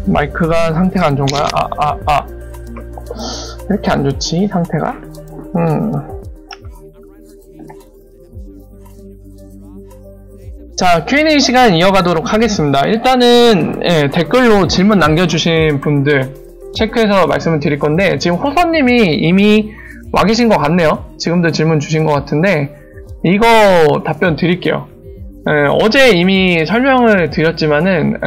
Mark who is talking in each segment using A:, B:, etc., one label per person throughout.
A: 마이크가 상태가 안 좋은가요? 왜 이렇게 안 좋지, 상태가? 자, Q&A 시간 이어가도록 하겠습니다. 일단은, 댓글로 질문 남겨주신 분들 체크해서 말씀을 드릴 건데, 지금 호선님이 이미 와 계신 것 같네요. 지금도 질문 주신 것 같은데, 이거 답변 드릴게요. 어제 이미 설명을 드렸지만은,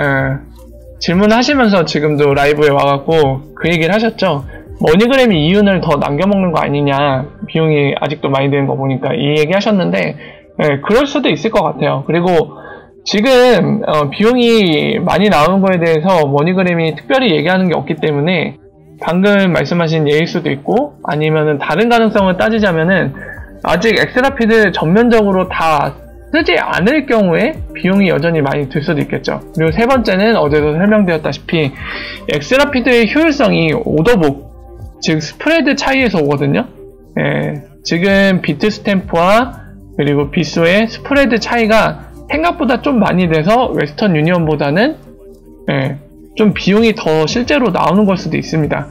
A: 질문하시면서 지금도 라이브에 와갖고 그 얘기를 하셨죠. 머니그램이 이윤을 더 남겨먹는 거 아니냐, 비용이 아직도 많이 드는 거 보니까 이 얘기 하셨는데, 그럴 수도 있을 것 같아요. 그리고 지금 비용이 많이 나오는 거에 대해서 머니그램이 특별히 얘기하는 게 없기 때문에 방금 말씀하신 예일 수도 있고, 아니면은 다른 가능성을 따지자면은 아직 엑스라피드 전면적으로 다 쓰지 않을 경우에 비용이 여전히 많이 들 수도 있겠죠. 그리고 세 번째는 어제도 설명드렸다시피 엑스라피드의 효율성이 오더북, 즉 스프레드 차이에서 오거든요. 지금 비트 스탬프와 그리고 비수의 스프레드 차이가 생각보다 좀 많이 돼서 웨스턴 유니언보다는 좀 비용이 더 실제로 나오는 걸 수도 있습니다.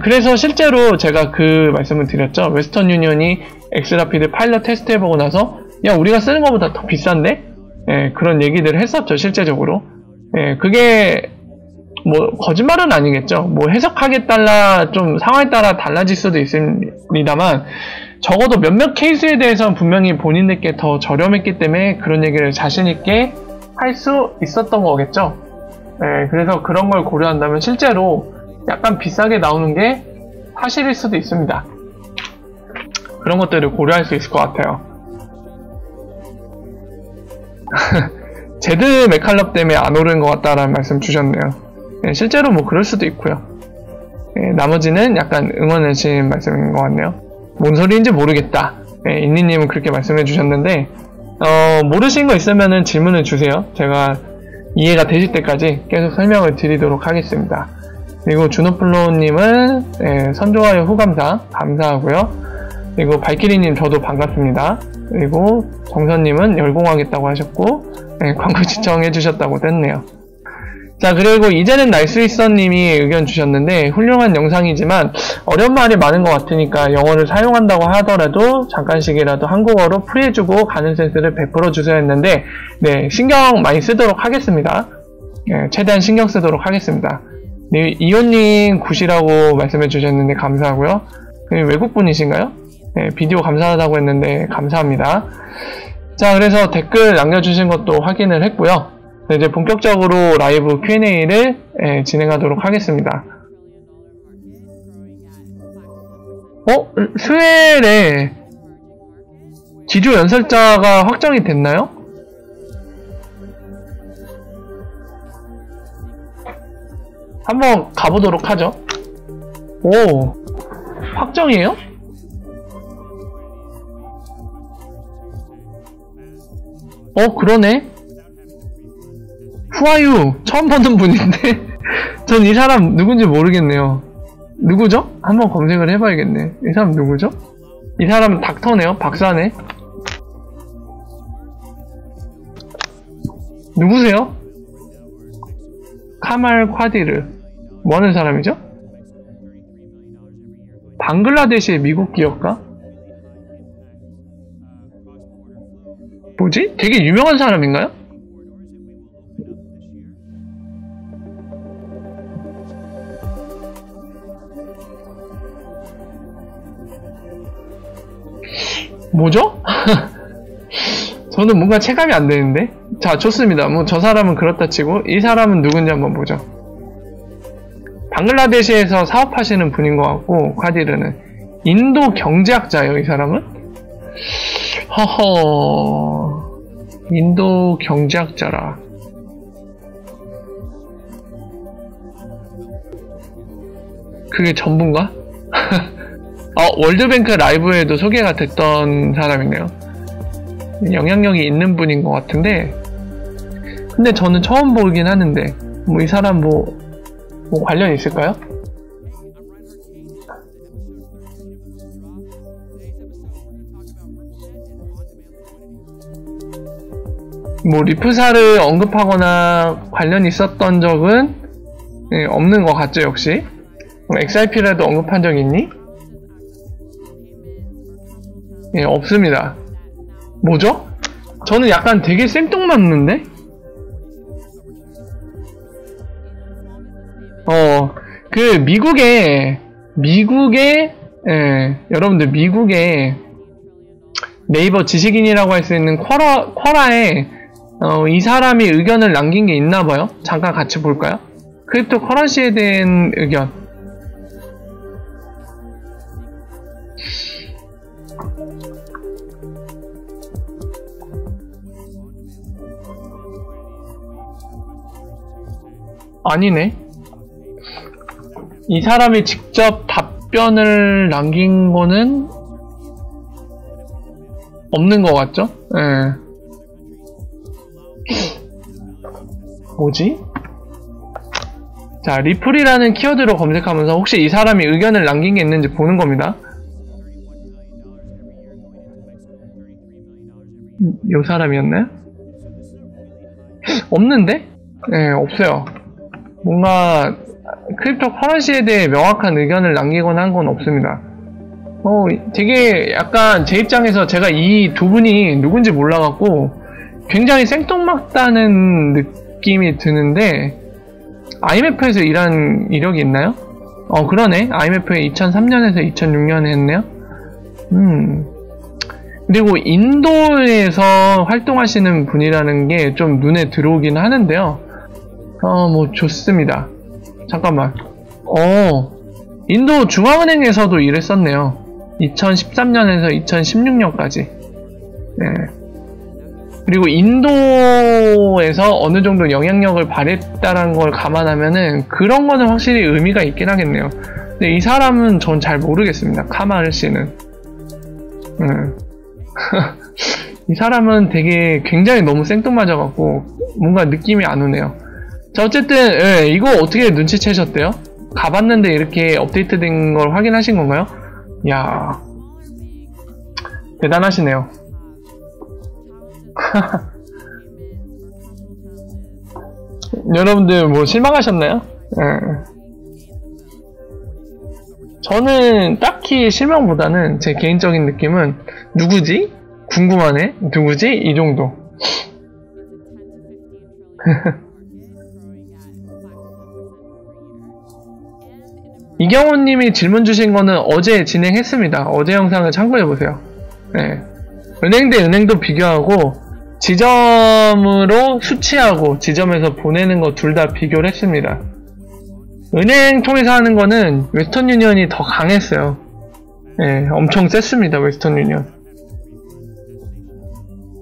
A: 그래서 실제로 제가 그 말씀을 드렸죠. 웨스턴 유니언이 엑스라피드 파일럿 테스트 해보고 나서 야, 우리가 쓰는 것보다 더 비싼데? 그런 얘기들을 했었죠, 실제적으로. 그게 뭐 거짓말은 아니겠죠. 뭐 해석하기에 따라 좀 상황에 따라 달라질 수도 있습니다만, 적어도 몇몇 케이스에 대해서는 분명히 본인들께 더 저렴했기 때문에 그런 얘기를 자신있게 할 수 있었던 거겠죠. 그래서 그런 걸 고려한다면 실제로 약간 비싸게 나오는 게 사실일 수도 있습니다. 그런 것들을 고려할 수 있을 것 같아요. 제드 맥칼럽 때문에 안 오르는 것 같다라는 말씀 주셨네요. 실제로 뭐 그럴 수도 있고요. 나머지는 약간 응원하신 말씀인 것 같네요. 뭔 소리인지 모르겠다. 인니님은 그렇게 말씀해 주셨는데, 모르신 거 있으면은 질문을 주세요. 제가 이해가 되실 때까지 계속 설명을 드리도록 하겠습니다. 그리고 주노플로우님은 선좋아요 후감사 감사하고요. 그리고 발키리님 저도 반갑습니다. 그리고 정선님은 열공하겠다고 하셨고, 광고 시청해 주셨다고 됐네요. 자, 그리고 이제는 날 수 있어님이 의견 주셨는데, 훌륭한 영상이지만 어려운 말이 많은 것 같으니까 영어를 사용한다고 하더라도 잠깐씩이라도 한국어로 풀이해주고 가는 센스를 베풀어 주셔야 했는데, 네, 신경 많이 쓰도록 하겠습니다. 최대한 신경 쓰도록 하겠습니다. 네, 이호님 굿이라고 말씀해 주셨는데 감사하고요. 외국분이신가요? 네, 비디오 감사하다고 했는데 감사합니다. 자, 그래서 댓글 남겨주신 것도 확인을 했고요. 이제 본격적으로 라이브 Q&A를 진행하도록 하겠습니다. 스웰에 기조 연설자가 확정이 됐나요? 한번 가보도록 하죠. 오, 확정이에요? 그러네. 후아유 처음 보는 분인데 전 이 사람 누군지 모르겠네요. 누구죠? 한번 검색을 해봐야겠네. 이 사람 누구죠? 이 사람은 닥터네요. 박사네. 누구세요? 카말 콰디르. 뭐하는 사람이죠? 방글라데시의 미국 기업가? 뭐지? 되게 유명한 사람인가요? 뭐죠? 저는 뭔가 체감이 안 되는데. 자, 좋습니다. 뭐 저 사람은 그렇다 치고 이 사람은 누군지 한번 보죠. 방글라데시에서 사업하시는 분인 것 같고, 콰디르는 인도 경제학자예요. 이 사람은 허허, 인도 경제학자라. 그게 전부인가? 월드뱅크 라이브에도 소개가 됐던 사람이네요. 영향력이 있는 분인 것 같은데, 근데 저는 처음 보긴 하는데, 뭐 이 사람 뭐 관련 있을까요? 뭐 리프사를 언급하거나 관련이 있었던 적은 예, 없는 것 같죠, 역시? XRP라도 언급한 적 있니? 예, 없습니다. 뭐죠? 저는 약간 되게 생뚱맞는데? 그 미국의 여러분들 미국의 네이버 지식인이라고 할 수 있는 쿼라에 이 사람이 의견을 남긴 게 있나봐요. 잠깐 같이 볼까요? 크립토 커런시에 대한 의견. 아니네. 이 사람이 직접 답변을 남긴 거는 없는 것 같죠? 예. 뭐지? 자, 리플이라는 키워드로 검색하면서 혹시 이 사람이 의견을 남긴 게 있는지 보는 겁니다. 이 사람이었나요? 없는데? 네, 없어요. 뭔가 크립토 커런시에 대해 명확한 의견을 남기거나 한 건 없습니다. 되게 약간 제 입장에서 제가 이 두 분이 누군지 몰라갖고 굉장히 생뚱맞다는 느낌이 드는데, IMF에서 일한 이력이 있나요? 그러네. IMF에 2003년에서 2006년에 했네요. 그리고 인도에서 활동하시는 분이라는 게 좀 눈에 들어오긴 하는데요. 뭐 좋습니다. 잠깐만. 인도 중앙은행에서도 일했었네요. 2013년에서 2016년까지. 네. 그리고 인도에서 어느 정도 영향력을 발휘했다는 걸 감안하면은 그런 거는 확실히 의미가 있긴 하겠네요. 근데 이 사람은 전 잘 모르겠습니다. 카마르 씨는. 이 사람은 되게 굉장히 너무 생뚱맞아갖고 뭔가 느낌이 안 오네요. 자, 어쨌든 이거 어떻게 눈치채셨대요? 가봤는데 이렇게 업데이트된 걸 확인하신 건가요? 이야, 대단하시네요. 여러분들 뭐 실망하셨나요? 저는 딱히 실망보다는 제 개인적인 느낌은 누구지? 궁금하네? 누구지? 이 정도. 이경호님이 질문 주신 거는 어제 진행했습니다. 어제 영상을 참고해보세요. 네. 은행 대 은행도 비교하고 지점으로 수취하고 지점에서 보내는 거 둘 다 비교를 했습니다. 은행 통해서 하는 거는 웨스턴 유니언이 더 강했어요. 네, 엄청 셌습니다. 웨스턴 유니언.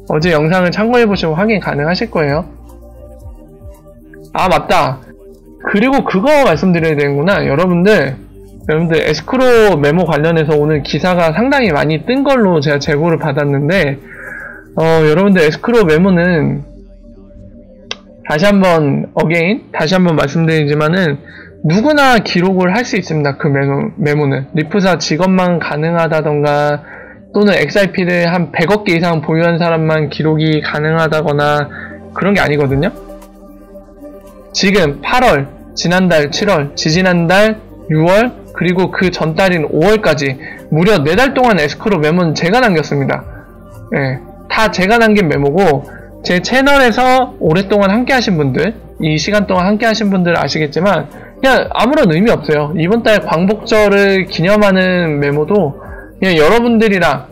A: 어제 영상을 참고해보시고 확인 가능하실 거예요. 아, 맞다. 그리고 그거 말씀드려야 되는구나. 여러분들 에스크로 메모 관련해서 오늘 기사가 상당히 많이 뜬 걸로 제가 제보를 받았는데, 여러분들 에스크로 메모는 다시 한번 말씀드리지만은 누구나 기록을 할 수 있습니다. 그 메모는 리프사 직원만 가능하다던가 또는 XRP를 한 100억 개 이상 보유한 사람만 기록이 가능하다거나 그런 게 아니거든요. 지금 8월, 지난달 7월, 지지난달 6월, 그리고 그 전달인 5월까지 무려 4달 동안 에스크로 메모는 제가 남겼습니다. 예, 다 제가 남긴 메모고, 제 채널에서 오랫동안 함께 하신 분들, 이 시간 동안 함께 하신 분들 아시겠지만 그냥 아무런 의미 없어요. 이번 달 광복절을 기념하는 메모도 그냥 여러분들이랑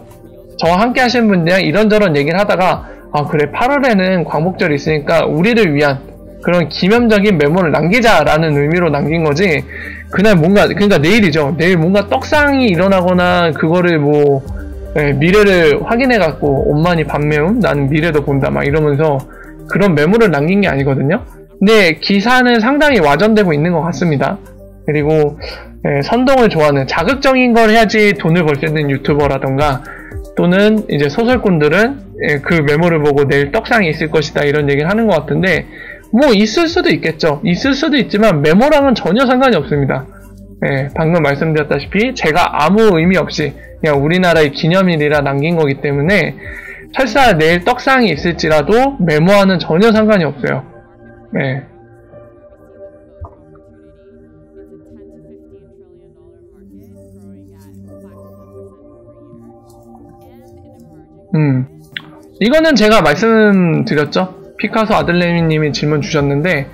A: 저와 함께 하신 분들이랑 이런저런 얘기를 하다가, 아 그래 8월에는 광복절이 있으니까 우리를 위한 그런 기념적인 메모를 남기자라는 의미로 남긴 거지, 그날 뭔가, 그러니까 내일이죠. 내일 뭔가 떡상이 일어나거나 그거를 뭐 미래를 확인해갖고 엄마니 밤매운 나는 미래도 본다 막 이러면서 그런 메모를 남긴 게 아니거든요. 근데 기사는 상당히 와전되고 있는 것 같습니다. 그리고 선동을 좋아하는, 자극적인 걸 해야지 돈을 벌 수 있는 유튜버라던가 또는 이제 소설꾼들은 그 메모를 보고 내일 떡상이 있을 것이다 이런 얘기를 하는 것 같은데, 뭐 있을 수도 있겠죠. 있을 수도 있지만 메모랑은 전혀 상관이 없습니다. 방금 말씀드렸다시피 제가 아무 의미 없이 그냥 우리나라의 기념일이라 남긴 거기 때문에 설사 내일 떡상이 있을지라도 메모와는 전혀 상관이 없어요. 이거는 제가 말씀드렸죠. 피카소 아들내미님이 질문 주셨는데,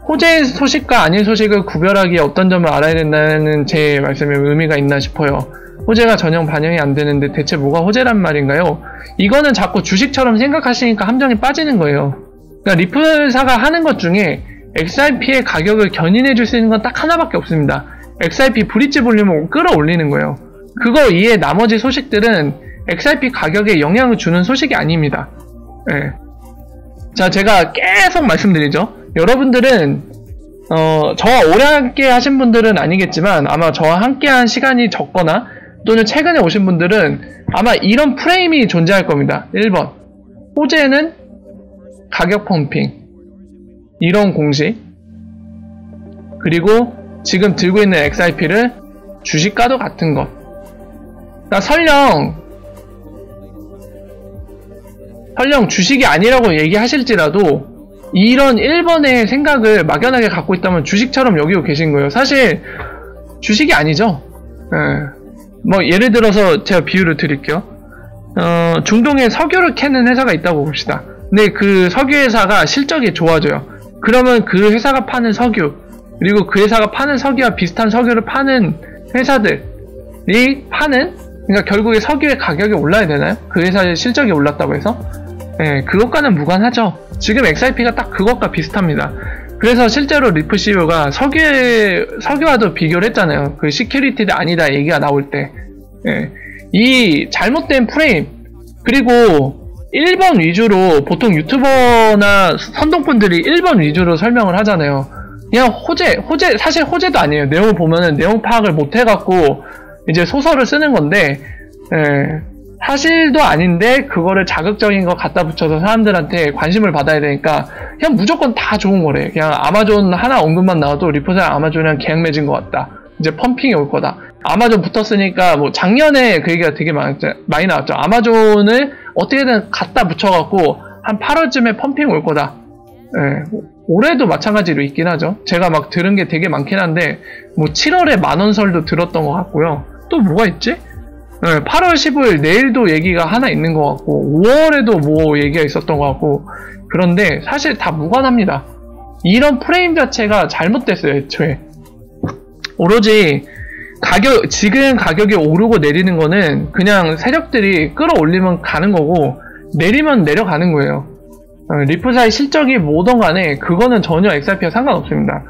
A: 호재의 소식과 아닌 소식을 구별하기에 어떤 점을 알아야 된다는 제 말씀에 의미가 있나 싶어요. 호재가 전혀 반영이 안 되는데 대체 뭐가 호재란 말인가요? 이거는 자꾸 주식처럼 생각하시니까 함정에 빠지는 거예요. 그러니까 리플사가 하는 것 중에 XRP의 가격을 견인해 줄 수 있는 건 딱 하나밖에 없습니다. XRP 브릿지 볼륨을 끌어올리는 거예요. 그거 이외에 나머지 소식들은 XRP 가격에 영향을 주는 소식이 아닙니다. 네. 자, 제가 계속 말씀드리죠. 여러분들은 저와 오래 함께 하신 분들은 아니겠지만 아마 저와 함께 한 시간이 적거나 또는 최근에 오신 분들은 아마 이런 프레임이 존재할 겁니다. 1번, 호재는 가격 펌핑, 이런 공식, 그리고 지금 들고 있는 XRP를 주식과도 같은 것. 그러니까 설령 주식이 아니라고 얘기하실지라도 이런 1번의 생각을 막연하게 갖고 있다면 주식처럼 여기고 계신 거예요. 사실 주식이 아니죠. 뭐 예를 들어서 제가 비유를 드릴게요. 중동에 석유를 캐는 회사가 있다고 봅시다. 근데 그 석유 회사가 실적이 좋아져요. 그러면 그 회사가 파는 석유, 그리고 그 회사가 파는 석유와 비슷한 석유를 파는 회사들이 파는, 그러니까 결국에 석유의 가격이 올라야 되나요? 그 회사의 실적이 올랐다고 해서? 네, 그것과는 무관하죠. 지금 XRP가 딱 그것과 비슷합니다. 그래서 실제로 리프 CEO가 석유와도 비교를 했잖아요. 그 시큐리티드 아니다 얘기가 나올 때. 네, 이 잘못된 프레임, 그리고 1번 위주로 보통 유튜버나 선동분들이 1번 위주로 설명을 하잖아요. 그냥 사실 호재도 아니에요. 내용을 보면은 내용 파악을 못 해갖고 이제 소설을 쓰는 건데, 사실도 아닌데 그거를 자극적인 거 갖다 붙여서 사람들한테 관심을 받아야 되니까 그냥 무조건 다 좋은 거래. 그냥 아마존 하나 언급만 나와도 리포트랑 아마존이랑 계약 맺은 것 같다. 이제 펌핑이 올 거다. 아마존 붙었으니까 뭐 작년에 그 얘기가 되게 많이 나왔죠. 아마존을 어떻게든 갖다 붙여갖고 한 8월쯤에 펌핑 올 거다. 올해도 마찬가지로 있긴 하죠. 제가 막 들은 게 되게 많긴 한데 뭐 7월에 만원설도 들었던 것 같고요. 또 뭐가 있지? 8월 15일 내일도 얘기가 하나 있는 것 같고 5월에도 뭐 얘기가 있었던 것 같고, 그런데 사실 다 무관합니다. 이런 프레임 자체가 잘못됐어요. 애초에 오로지 지금 가격이 오르고 내리는 거는 그냥 세력들이 끌어올리면 가는 거고 내리면 내려가는 거예요. 리프사의 실적이 뭐든 간에 그거는 전혀 XRP와 상관없습니다.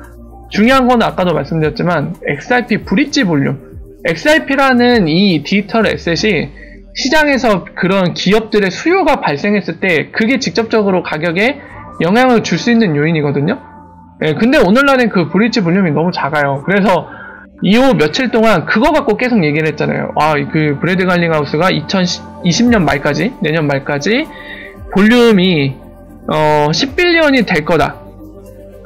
A: 중요한 거는 아까도 말씀드렸지만 XRP 브릿지 볼륨, XRP라는 이 디지털 에셋이 시장에서 그런 기업들의 수요가 발생했을 때 그게 직접적으로 가격에 영향을 줄 수 있는 요인이거든요. 근데 오늘날엔 그 브릿지 볼륨이 너무 작아요. 그래서 이후 며칠 동안 그거 갖고 계속 얘기를 했잖아요. 그 브래드 갈링하우스가 2020년 말까지, 내년 말까지 볼륨이 10빌리언이 될 거다.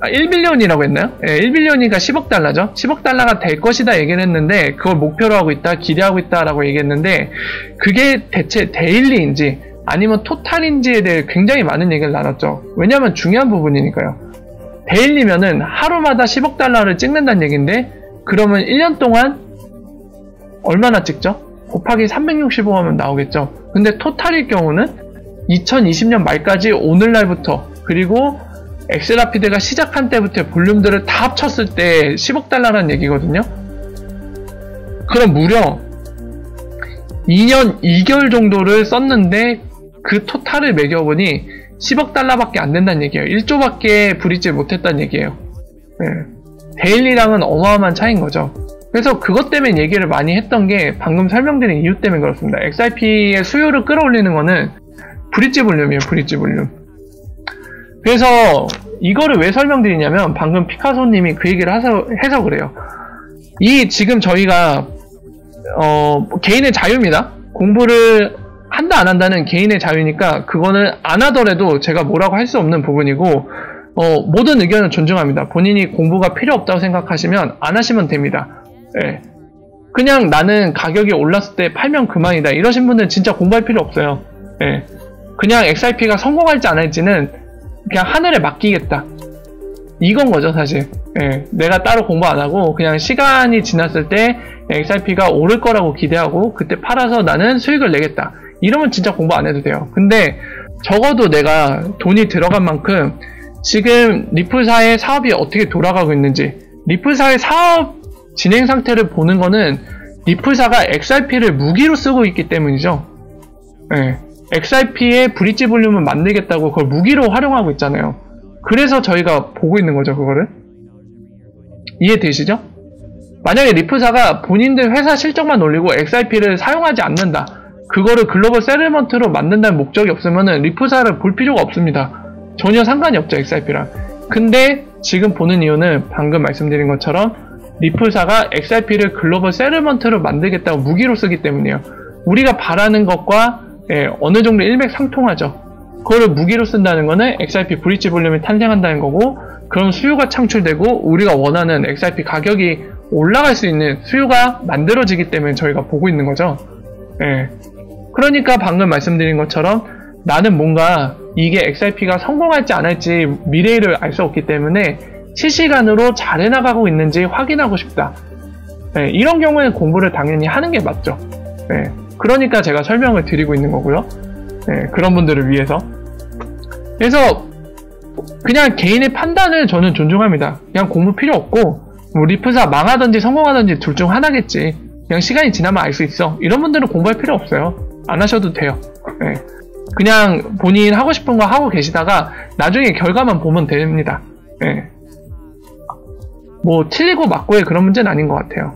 A: 1빌리언이라고 했나요? 1빌리언이니까 10억 달러죠. 10억 달러가 될 것이다 얘기를 했는데 그걸 목표로 하고 있다, 기대하고 있다라고 얘기했는데 그게 대체 데일리인지 아니면 토탈인지에 대해 굉장히 많은 얘기를 나눴죠. 왜냐하면 중요한 부분이니까요. 데일리면은 하루마다 10억 달러를 찍는다는 얘기인데 그러면 1년 동안 얼마나 찍죠? 곱하기 365 하면 나오겠죠. 근데 토탈일 경우는 2020년 말까지 오늘날부터, 그리고 엑스라피드가 시작한 때부터의 볼륨들을 다 합쳤을 때 10억 달러라는 얘기거든요. 그럼 무려 2년 2개월 정도를 썼는데 그 토탈을 매겨보니 10억 달러밖에 안 된다는 얘기예요. 1조밖에 부리지 못했다는 얘기예요. 데일리랑은 어마어마한 차이인 거죠. 그래서 그것 때문에 얘기를 많이 했던 게 방금 설명드린 이유 때문에 그렇습니다. XRP의 수요를 끌어올리는 거는 브릿지 볼륨이에요. 브릿지 볼륨. 그래서 이거를 왜 설명드리냐면 방금 피카소님이 그 얘기를 해서 그래요. 지금 저희가 개인의 자유입니다. 공부를 한다 안 한다는 개인의 자유니까 그거는 안 하더라도 제가 뭐라고 할 수 없는 부분이고, 모든 의견을 존중합니다. 본인이 공부가 필요 없다고 생각하시면 안 하시면 됩니다. 그냥 나는 가격이 올랐을 때 팔면 그만이다 이러신 분들은 진짜 공부할 필요 없어요. 그냥 XRP가 성공할지 안 할지는 그냥 하늘에 맡기겠다 이건 거죠 사실. 내가 따로 공부 안 하고 그냥 시간이 지났을 때 XRP가 오를 거라고 기대하고 그때 팔아서 나는 수익을 내겠다 이러면 진짜 공부 안 해도 돼요. 근데 적어도 내가 돈이 들어간 만큼 지금 리플사의 사업이 어떻게 돌아가고 있는지, 리플사의 사업 진행 상태를 보는 거는 리플사가 XRP를 무기로 쓰고 있기 때문이죠. 네. XRP의 브릿지 볼륨을 만들겠다고 그걸 무기로 활용하고 있잖아요. 그래서 저희가 보고 있는 거죠, 그거를. 이해되시죠? 만약에 리플사가 본인들 회사 실적만 올리고 XRP를 사용하지 않는다, 그거를 글로벌 세틀먼트로 만든다는 목적이 없으면은 리플사를 볼 필요가 없습니다. 전혀 상관이 없죠, XRP랑. 근데 지금 보는 이유는 방금 말씀드린 것처럼 리플사가 XRP를 글로벌 세틀먼트로 만들겠다고 무기로 쓰기 때문이에요. 우리가 바라는 것과 어느 정도 일맥상통하죠. 그거를 무기로 쓴다는 거는 XRP 브릿지 볼륨이 탄생한다는 거고, 그럼 수요가 창출되고 우리가 원하는 XRP 가격이 올라갈 수 있는 수요가 만들어지기 때문에 저희가 보고 있는 거죠. 그러니까 방금 말씀드린 것처럼 나는 뭔가 이게 XRP가 성공할지 안 할지 미래를 알 수 없기 때문에 실시간으로 잘 해나가고 있는지 확인하고 싶다. 이런 경우에는 공부를 당연히 하는 게 맞죠. 그러니까 제가 설명을 드리고 있는 거고요. 그런 분들을 위해서. 그래서 그냥 개인의 판단을 저는 존중합니다. 그냥 공부 필요 없고, 뭐 리플사 망하든지 성공하든지 둘 중 하나겠지. 그냥 시간이 지나면 알 수 있어. 이런 분들은 공부할 필요 없어요. 안 하셔도 돼요. 그냥 본인 하고 싶은 거 하고 계시다가 나중에 결과만 보면 됩니다. 뭐 틀리고 맞고의 그런 문제는 아닌 것 같아요.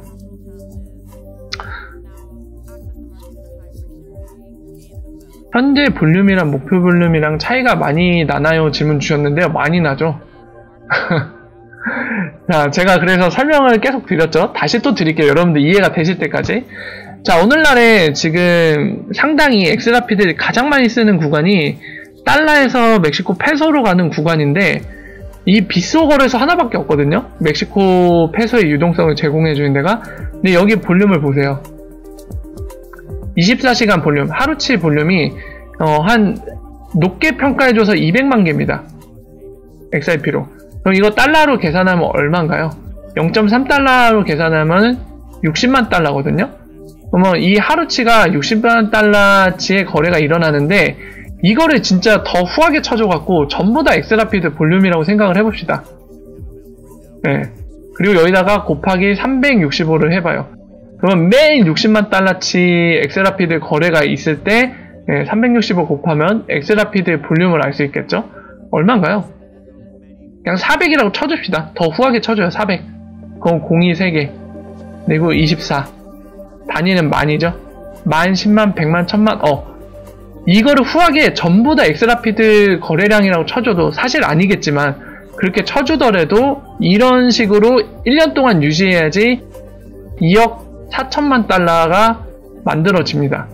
A: 현재 볼륨이랑 목표 볼륨이랑 차이가 많이 나나요? 질문 주셨는데요. 많이 나죠. 자, 제가 그래서 설명을 계속 드렸죠. 다시 또 드릴게요. 여러분들 이해가 되실 때까지. 자, 오늘날에 지금 상당히 엑스라피들이 가장 많이 쓰는 구간이 달러에서 멕시코 페소로 가는 구간인데, 이 빗소 거래소 하나밖에 없거든요. 멕시코 페소의 유동성을 제공해주는 데가. 근데 여기 볼륨을 보세요. 24시간 볼륨, 하루치 볼륨이 한 높게 평가해줘서 200만 개입니다. XRP로. 그럼 이거 달러로 계산하면 얼마인가요? 0.3달러로 계산하면 60만 달러거든요. 그러면 이 하루치가 60만 달러치의 거래가 일어나는데, 이거를 진짜 더 후하게 쳐줘갖고 전부 다 엑스라피드 볼륨이라고 생각을 해봅시다. 그리고 여기다가 곱하기 365를 해봐요. 그러면 매일 60만 달러치 엑스라피드 거래가 있을 때 365 곱하면 엑스라피드 볼륨을 알 수 있겠죠? 얼마인가요? 그냥 400이라고 쳐줍시다. 더 후하게 쳐줘요. 400. 그럼 02 3개. 그리고 24. 단위는 만이죠. 만, 10만, 100만, 1000만. 이거를 후하게 전부 다 엑스라피드 거래량이라고 쳐줘도 사실 아니겠지만, 그렇게 쳐주더라도 이런 식으로 1년 동안 유지해야지 2억 4천만 달러가 만들어집니다.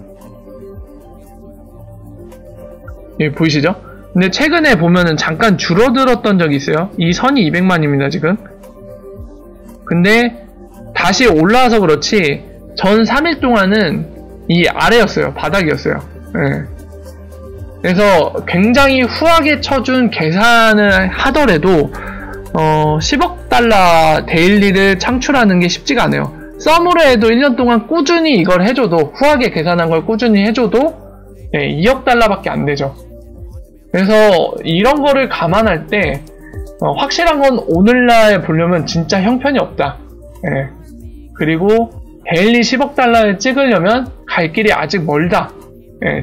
A: 여기 보이시죠? 근데 최근에 보면은 잠깐 줄어들었던 적이 있어요. 이 선이 200만입니다, 지금. 근데 다시 올라와서 그렇지, 전 3일 동안은 이 아래였어요. 바닥이었어요. 그래서 굉장히 후하게 쳐준 계산을 하더라도 10억 달러 데일리를 창출하는 게 쉽지가 않아요. 썸으로 해도 1년 동안 꾸준히 이걸 해줘도, 후하게 계산한 걸 꾸준히 해줘도 2억 달러밖에 안 되죠. 그래서 이런 거를 감안할 때 확실한 건 오늘날 볼륨은 진짜 형편이 없다. 그리고 데일리 10억 달러를 찍으려면 갈 길이 아직 멀다.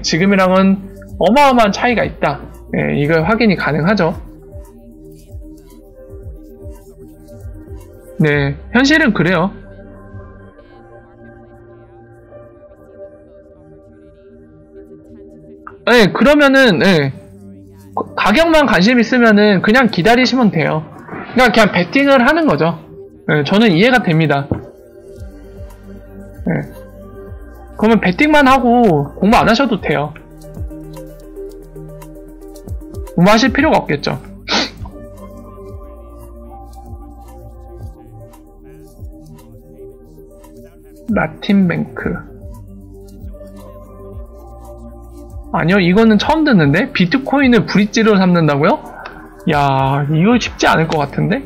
A: 지금이랑은 어마어마한 차이가 있다. 이걸 확인이 가능하죠. 네, 현실은 그래요. 그러면은 가격만 관심 있으면은 그냥 기다리시면 돼요. 그냥 베팅을 하는 거죠. 저는 이해가 됩니다. 그러면 베팅만 하고 공부 안 하셔도 돼요. 공부하실 필요가 없겠죠. 라틴뱅크. 아니요, 이거는 처음 듣는데? 비트코인을 브릿지로 삼는다고요? 야, 이거 쉽지 않을 것 같은데?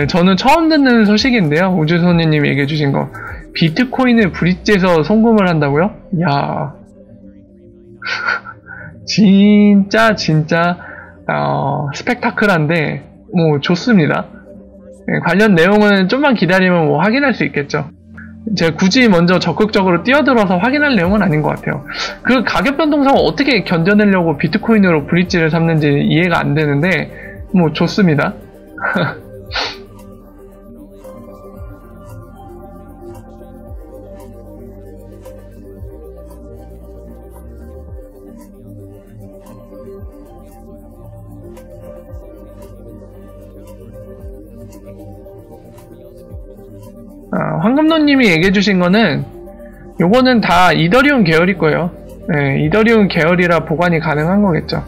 A: 저는 처음 듣는 소식인데요. 우주소니님이 얘기해주신 거. 비트코인을 브릿지에서 송금을 한다고요? 이야. 진짜 스펙타클한데 뭐 좋습니다. 관련 내용은 좀만 기다리면 뭐 확인할 수 있겠죠. 제가 굳이 먼저 적극적으로 뛰어들어서 확인할 내용은 아닌 것 같아요. 그 가격 변동성을 어떻게 견뎌내려고 비트코인으로 브릿지를 삼는지 이해가 안 되는데 뭐 좋습니다. 황금노님이 얘기해주신 거는 요거는 다 이더리움 계열일 거예요. 네, 이더리움 계열이라 보관이 가능한 거겠죠.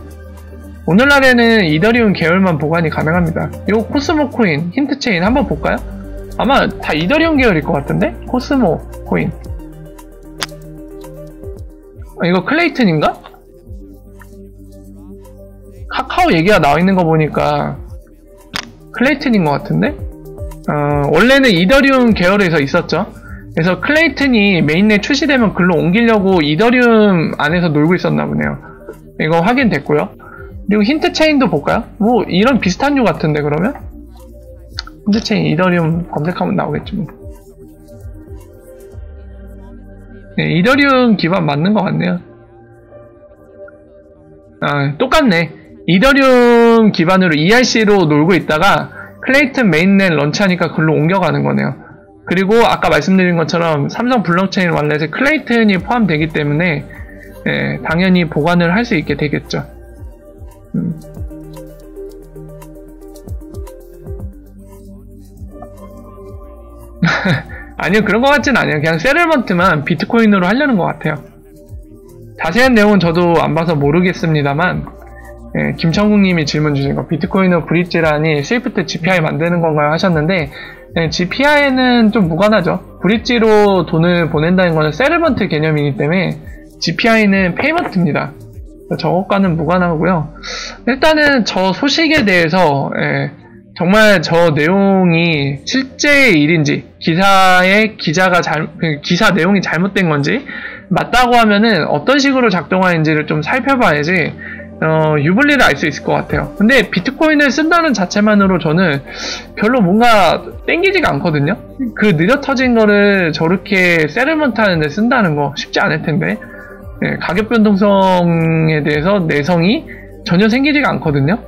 A: 오늘날에는 이더리움 계열만 보관이 가능합니다. 요 코스모 코인, 힌트 체인 한번 볼까요? 아마 다 이더리움 계열일 것 같은데? 코스모 코인. 이거 클레이튼인가? 카카오 얘기가 나와 있는 거 보니까 클레이튼인 것 같은데? 원래는 이더리움 계열에서 있었죠. 그래서 클레이튼이 메인넷 출시되면 글로 옮기려고 이더리움 안에서 놀고 있었나 보네요. 이거 확인됐고요. 그리고 힌트 체인도 볼까요? 뭐 이런 비슷한 류 같은데 그러면? 힌트 체인 이더리움 검색하면 나오겠죠. 뭐. 네, 이더리움 기반 맞는 것 같네요. 똑같네. 이더리움 기반으로 ERC로 놀고 있다가 클레이튼 메인넷 런치하니까 글로 옮겨가는 거네요. 그리고 아까 말씀드린 것처럼 삼성 블록체인 wallet에 클레이튼이 포함되기 때문에 당연히 보관을 할 수 있게 되겠죠. 아니요, 그런 것 같진 않아요. 그냥 세틀먼트만 비트코인으로 하려는 것 같아요. 자세한 내용은 저도 안 봐서 모르겠습니다만 김천국님이 질문 주신 거 비트코인으로 브릿지라니 스위프트 GPI 만드는 건가요? 하셨는데 GPI는 좀 무관하죠. 브릿지로 돈을 보낸다는 것은 세틀먼트 개념이기 때문에 GPI는 페이먼트입니다. 저것과는 무관하고요. 일단은 저 소식에 대해서 정말 저 내용이 실제 일인지 기사 내용이 잘못된 건지 맞다고 하면은 어떤 식으로 작동하는지를 좀 살펴봐야지 유불리를 알 수 있을 것 같아요. 근데 비트코인을 쓴다는 자체만으로 저는 별로 뭔가 땡기지가 않거든요. 그 느려 터진 거를 저렇게 세틀먼트 하는데 쓴다는 거 쉽지 않을 텐데 가격 변동성에 대해서 내성이 전혀 생기지가 않거든요.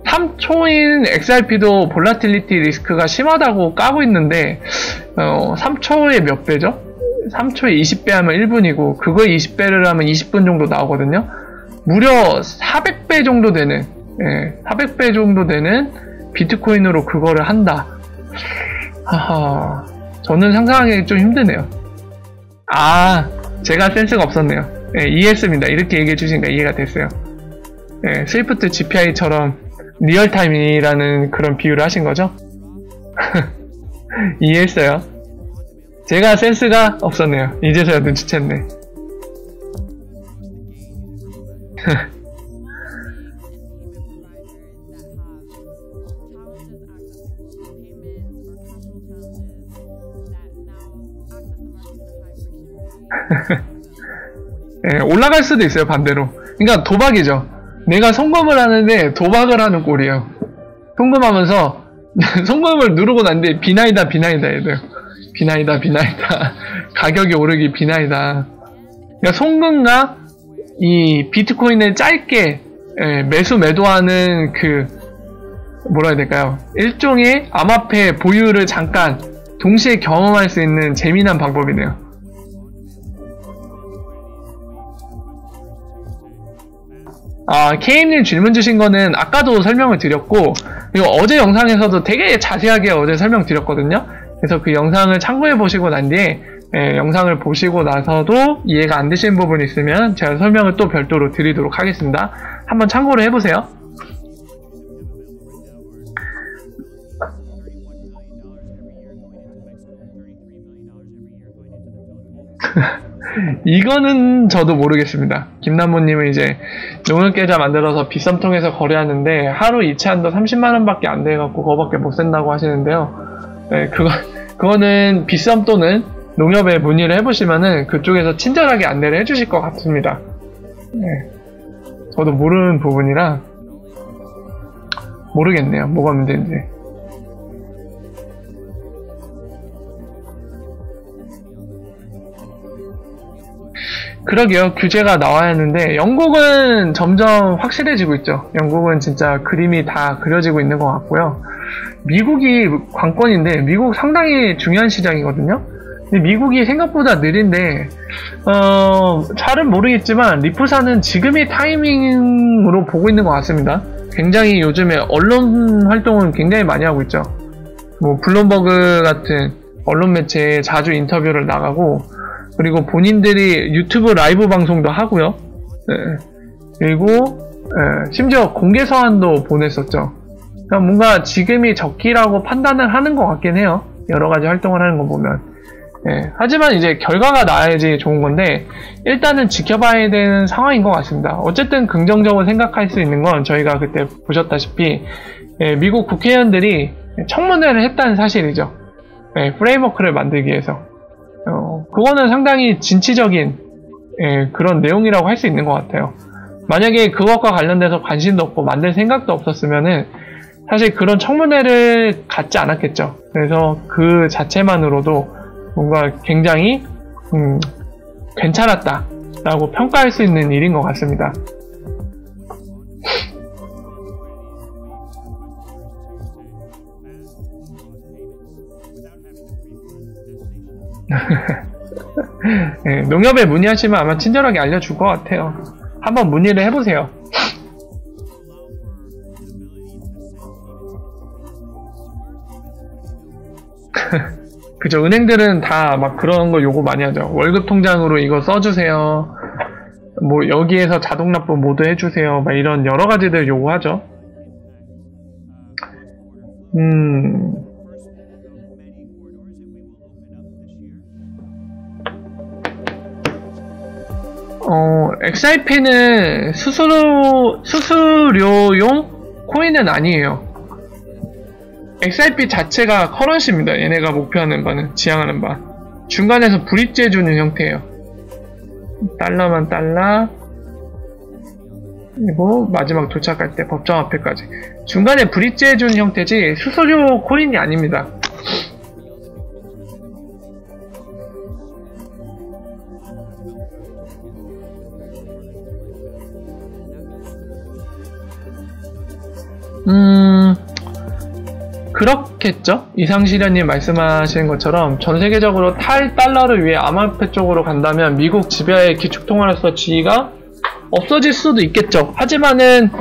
A: 3초인 XRP도 볼라틸리티 리스크가 심하다고 까고 있는데 3초에 몇 배죠? 3초에 20배 하면 1분이고 그거에 20배를 하면 20분 정도 나오거든요. 무려 400배 정도 되는 400배 정도 되는 비트코인으로 그거를 한다. 하하, 저는 상상하기 좀 힘드네요. 제가 센스가 없었네요. 이해했습니다. 이렇게 얘기해 주시니까 이해가 됐어요. 스위프트 GPI처럼 리얼타임이라는 그런 비유를 하신 거죠? 이해했어요. 제가 센스가 없었네요. 이제서야 눈치챘네. 올라갈 수도 있어요, 반대로. 그러니까 도박이죠. 내가 송금을 하는데 도박을 하는 꼴이에요. 송금하면서 송금을 누르고 난 뒤에 비나이다 해야 돼요. 비나이다 가격이 오르기 비나이다. 그러니까 송금과 이 비트코인을 짧게 매수매도하는 그 뭐라 해야 될까요? 일종의 암호화폐 보유를 잠깐 동시에 경험할 수 있는 재미난 방법이네요. 케이님 질문 주신 거는 아까도 설명을 드렸고, 그리고 어제 영상에서도 되게 자세하게 어제 설명드렸거든요. 그래서 그 영상을 참고해 보시고 난 뒤에, 영상을 보시고 나서도 이해가 안 되시는 부분이 있으면 제가 설명을 또 별도로 드리도록 하겠습니다. 한번 참고를 해보세요. 이거는 저도 모르겠습니다. 김남모님은 이제 농협계좌 만들어서 빗썸 통해서 거래하는데 하루 이체한도 30만원 밖에 안 돼갖고 그거밖에 못 쓴다고 하시는데요. 그거는 빗썸 또는 농협에 문의를 해보시면은 그쪽에서 친절하게 안내를 해주실 것 같습니다. 네. 저도 모르는 부분이라 모르겠네요. 뭐가 문제인지. 그러게요. 규제가 나와야 하는데 영국은 점점 확실해지고 있죠. 영국은 진짜 그림이 다 그려지고 있는 것 같고요. 미국이 관건인데 미국 상당히 중요한 시장이거든요. 근데 미국이 생각보다 느린데 잘은 모르겠지만 리프사는 지금이 타이밍으로 보고 있는 것 같습니다. 굉장히 요즘에 언론 활동을 굉장히 많이 하고 있죠. 뭐 블룸버그 같은 언론 매체에 자주 인터뷰를 나가고 그리고 본인들이 유튜브 라이브 방송도 하고요. 네. 그리고 심지어 공개 서한도 보냈었죠. 그러니까 뭔가 지금이 적기라고 판단을 하는 것 같긴 해요. 여러 가지 활동을 하는 거 보면. 네. 하지만 이제 결과가 나야지 좋은 건데 일단은 지켜봐야 되는 상황인 것 같습니다. 어쨌든 긍정적으로 생각할 수 있는 건 저희가 그때 보셨다시피 미국 국회의원들이 청문회를 했다는 사실이죠. 프레임워크를 만들기 위해서. 그거는 상당히 진취적인 그런 내용이라고 할 수 있는 것 같아요. 만약에 그것과 관련돼서 관심도 없고 만들 생각도 없었으면은 사실 그런 청문회를 갖지 않았겠죠. 그래서 그 자체만으로도 뭔가 굉장히 괜찮았다라고 평가할 수 있는 일인 것 같습니다. 네, 농협에 문의하시면 아마 친절하게 알려줄 것 같아요. 한번 문의를 해보세요. 그죠. 은행들은 다 막 그런 거 요구 많이 하죠. 월급 통장으로 이거 써주세요. 뭐 여기에서 자동 납부 모두 해주세요. 막 이런 여러 가지들 요구하죠. XRP는 수수료용 코인은 아니에요. XRP 자체가 커런시입니다. 얘네가 목표하는 바는, 지향하는 바. 중간에서 브릿지해주는 형태예요. 달러만 달러, 그리고 마지막 도착할 때 법정 화폐까지. 중간에 브릿지해주는 형태지 수수료 코인이 아닙니다. 그렇겠죠? 이상시련님 말씀하시는 것처럼 전 세계적으로 탈달러를 위해 암호화폐 쪽으로 간다면 미국 지배의 기축통화로서 지위가 없어질 수도 있겠죠. 하지만은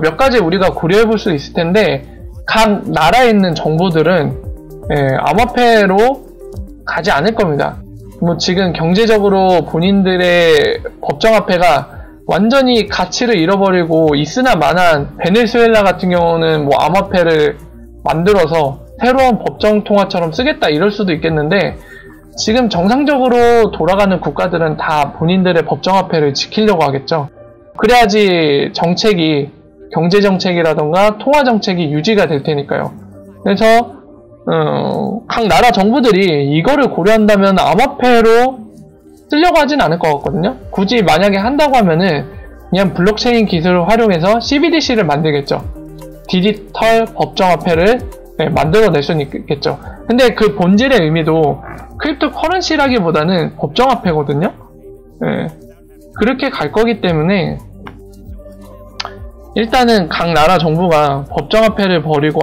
A: 몇 가지 우리가 고려해 볼 수 있을 텐데 각 나라에 있는 정부들은 암호화폐로 가지 않을 겁니다. 뭐 지금 경제적으로 본인들의 법정화폐가 완전히 가치를 잃어버리고 있으나 마나한 베네수엘라 같은 경우는 뭐 암호화폐를 만들어서 새로운 법정통화처럼 쓰겠다 이럴 수도 있겠는데 지금 정상적으로 돌아가는 국가들은 다 본인들의 법정화폐를 지키려고 하겠죠. 그래야지 정책이, 경제정책이라던가 통화정책이 유지가 될 테니까요. 그래서 각 나라 정부들이 이거를 고려한다면 암호화폐로 쓰려고 하진 않을 것 같거든요. 굳이 만약에 한다고 하면은 그냥 블록체인 기술을 활용해서 CBDC를 만들겠죠. 디지털 법정화폐를 만들어낼 수는 있겠죠. 근데 그 본질의 의미도 크립토 커런시라기보다는 법정화폐거든요. 그렇게 갈 거기 때문에 일단은 각 나라 정부가 법정화폐를 버리고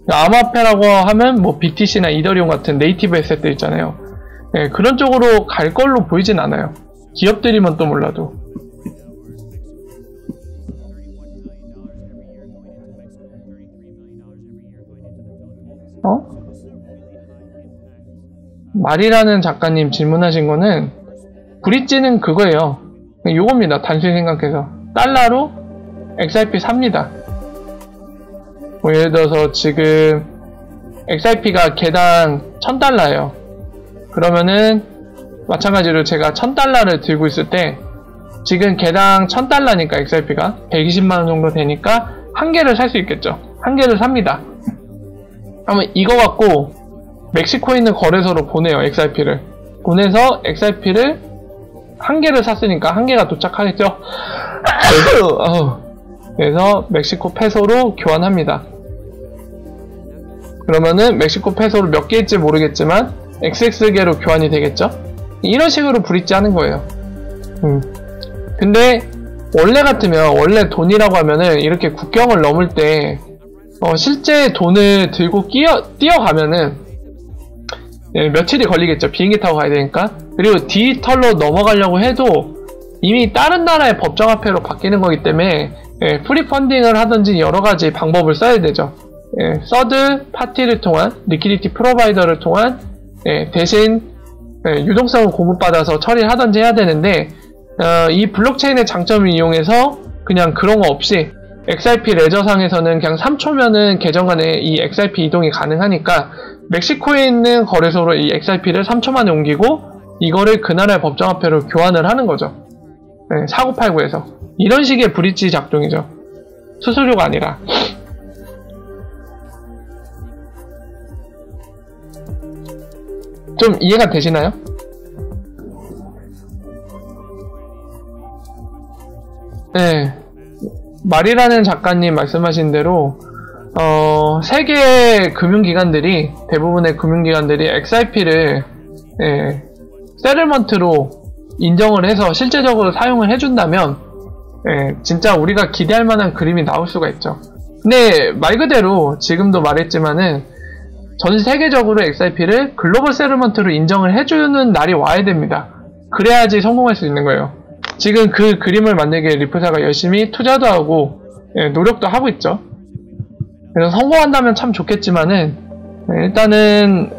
A: 암호화폐라고 하면 뭐 BTC나 이더리움 같은 네이티브 에셋들 있잖아요. 그런 쪽으로 갈 걸로 보이진 않아요. 기업들이면 또 몰라도. 말이라는 작가님 질문하신 거는 브릿지는 그거예요. 요겁니다. 단순히 생각해서 달러로 XRP 삽니다. 뭐 예를 들어서 지금 XRP가 개당 1000달러예요. 그러면은 마찬가지로 제가 1000달러를 들고 있을 때 지금 개당 1000달러니까 XRP가 120만원 정도 되니까 한 개를 살 수 있겠죠. 한 개를 삽니다. 그러면 이거 갖고 멕시코에 있는 거래소로 보내요. XRP를 보내서 XRP를 한 개를 샀으니까 한 개가 도착하겠죠. 그래서 멕시코 페소로 교환합니다. 그러면은 멕시코 페소로 몇 개일지 모르겠지만 XX개로 교환이 되겠죠. 이런 식으로 브릿지 하는 거예요. 근데 원래 같으면, 원래 돈이라고 하면은 이렇게 국경을 넘을 때 실제 돈을 들고 뛰어가면은 며칠이 걸리겠죠. 비행기 타고 가야 되니까. 그리고 디지털로 넘어가려고 해도 이미 다른 나라의 법정화폐로 바뀌는 거기 때문에 프리 펀딩을 하든지 여러가지 방법을 써야 되죠. 서드 파티를 통한, 리퀴디티 프로바이더를 통한 대신 유동성을 공급받아서 처리를 하든지 해야 되는데, 이 블록체인의 장점을 이용해서 그냥 그런 거 없이 XRP 레저상에서는 그냥 3초면은 계정 간에 이 XRP 이동이 가능하니까 멕시코에 있는 거래소로 이 XRP를 3초 만에 옮기고 이거를 그 나라의 법정화폐로 교환을 하는 거죠. 사고팔고에서. 이런 식의 브릿지 작동이죠. 수수료가 아니라. 좀 이해가 되시나요? 네. 말이라는 작가님 말씀하신 대로 세계 금융기관들이, 대부분의 금융기관들이 XRP를 세틀먼트로 인정을 해서 실제적으로 사용을 해준다면 진짜 우리가 기대할 만한 그림이 나올 수가 있죠. 근데 말 그대로 지금도 말했지만은 전 세계적으로 XRP를 글로벌 세틀먼트로 인정을 해주는 날이 와야 됩니다. 그래야지 성공할 수 있는 거예요. 지금 그 그림을 만들기 위해 리프사가 열심히 투자도 하고 노력도 하고 있죠. 그래서 성공한다면 참 좋겠지만은 일단은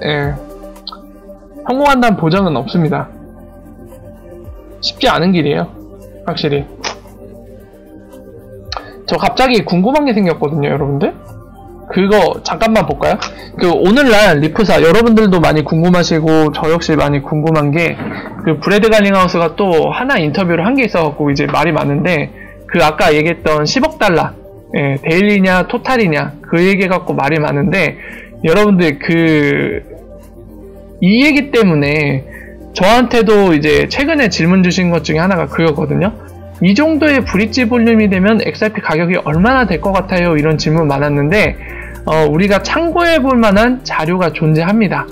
A: 성공한다는 보장은 없습니다. 쉽지 않은 길이에요. 확실히. 저 갑자기 궁금한 게 생겼거든요, 여러분들. 그거 잠깐만 볼까요? 오늘날 리프사 여러분들도 많이 궁금하시고 저 역시 많이 궁금한 게, 브래드 갈링하우스가 또 하나 인터뷰를 한 게 있어갖고 이제 말이 많은데, 아까 얘기했던 10억 달러 데일리냐 토탈이냐 그 얘기 갖고 말이 많은데, 여러분들 이 얘기 때문에 저한테도 이제 최근에 질문 주신 것 중에 하나가 그거거든요. 이 정도의 브릿지 볼륨이 되면 XRP 가격이 얼마나 될 것 같아요? 이런 질문 많았는데, 우리가 참고해 볼 만한 자료가 존재합니다.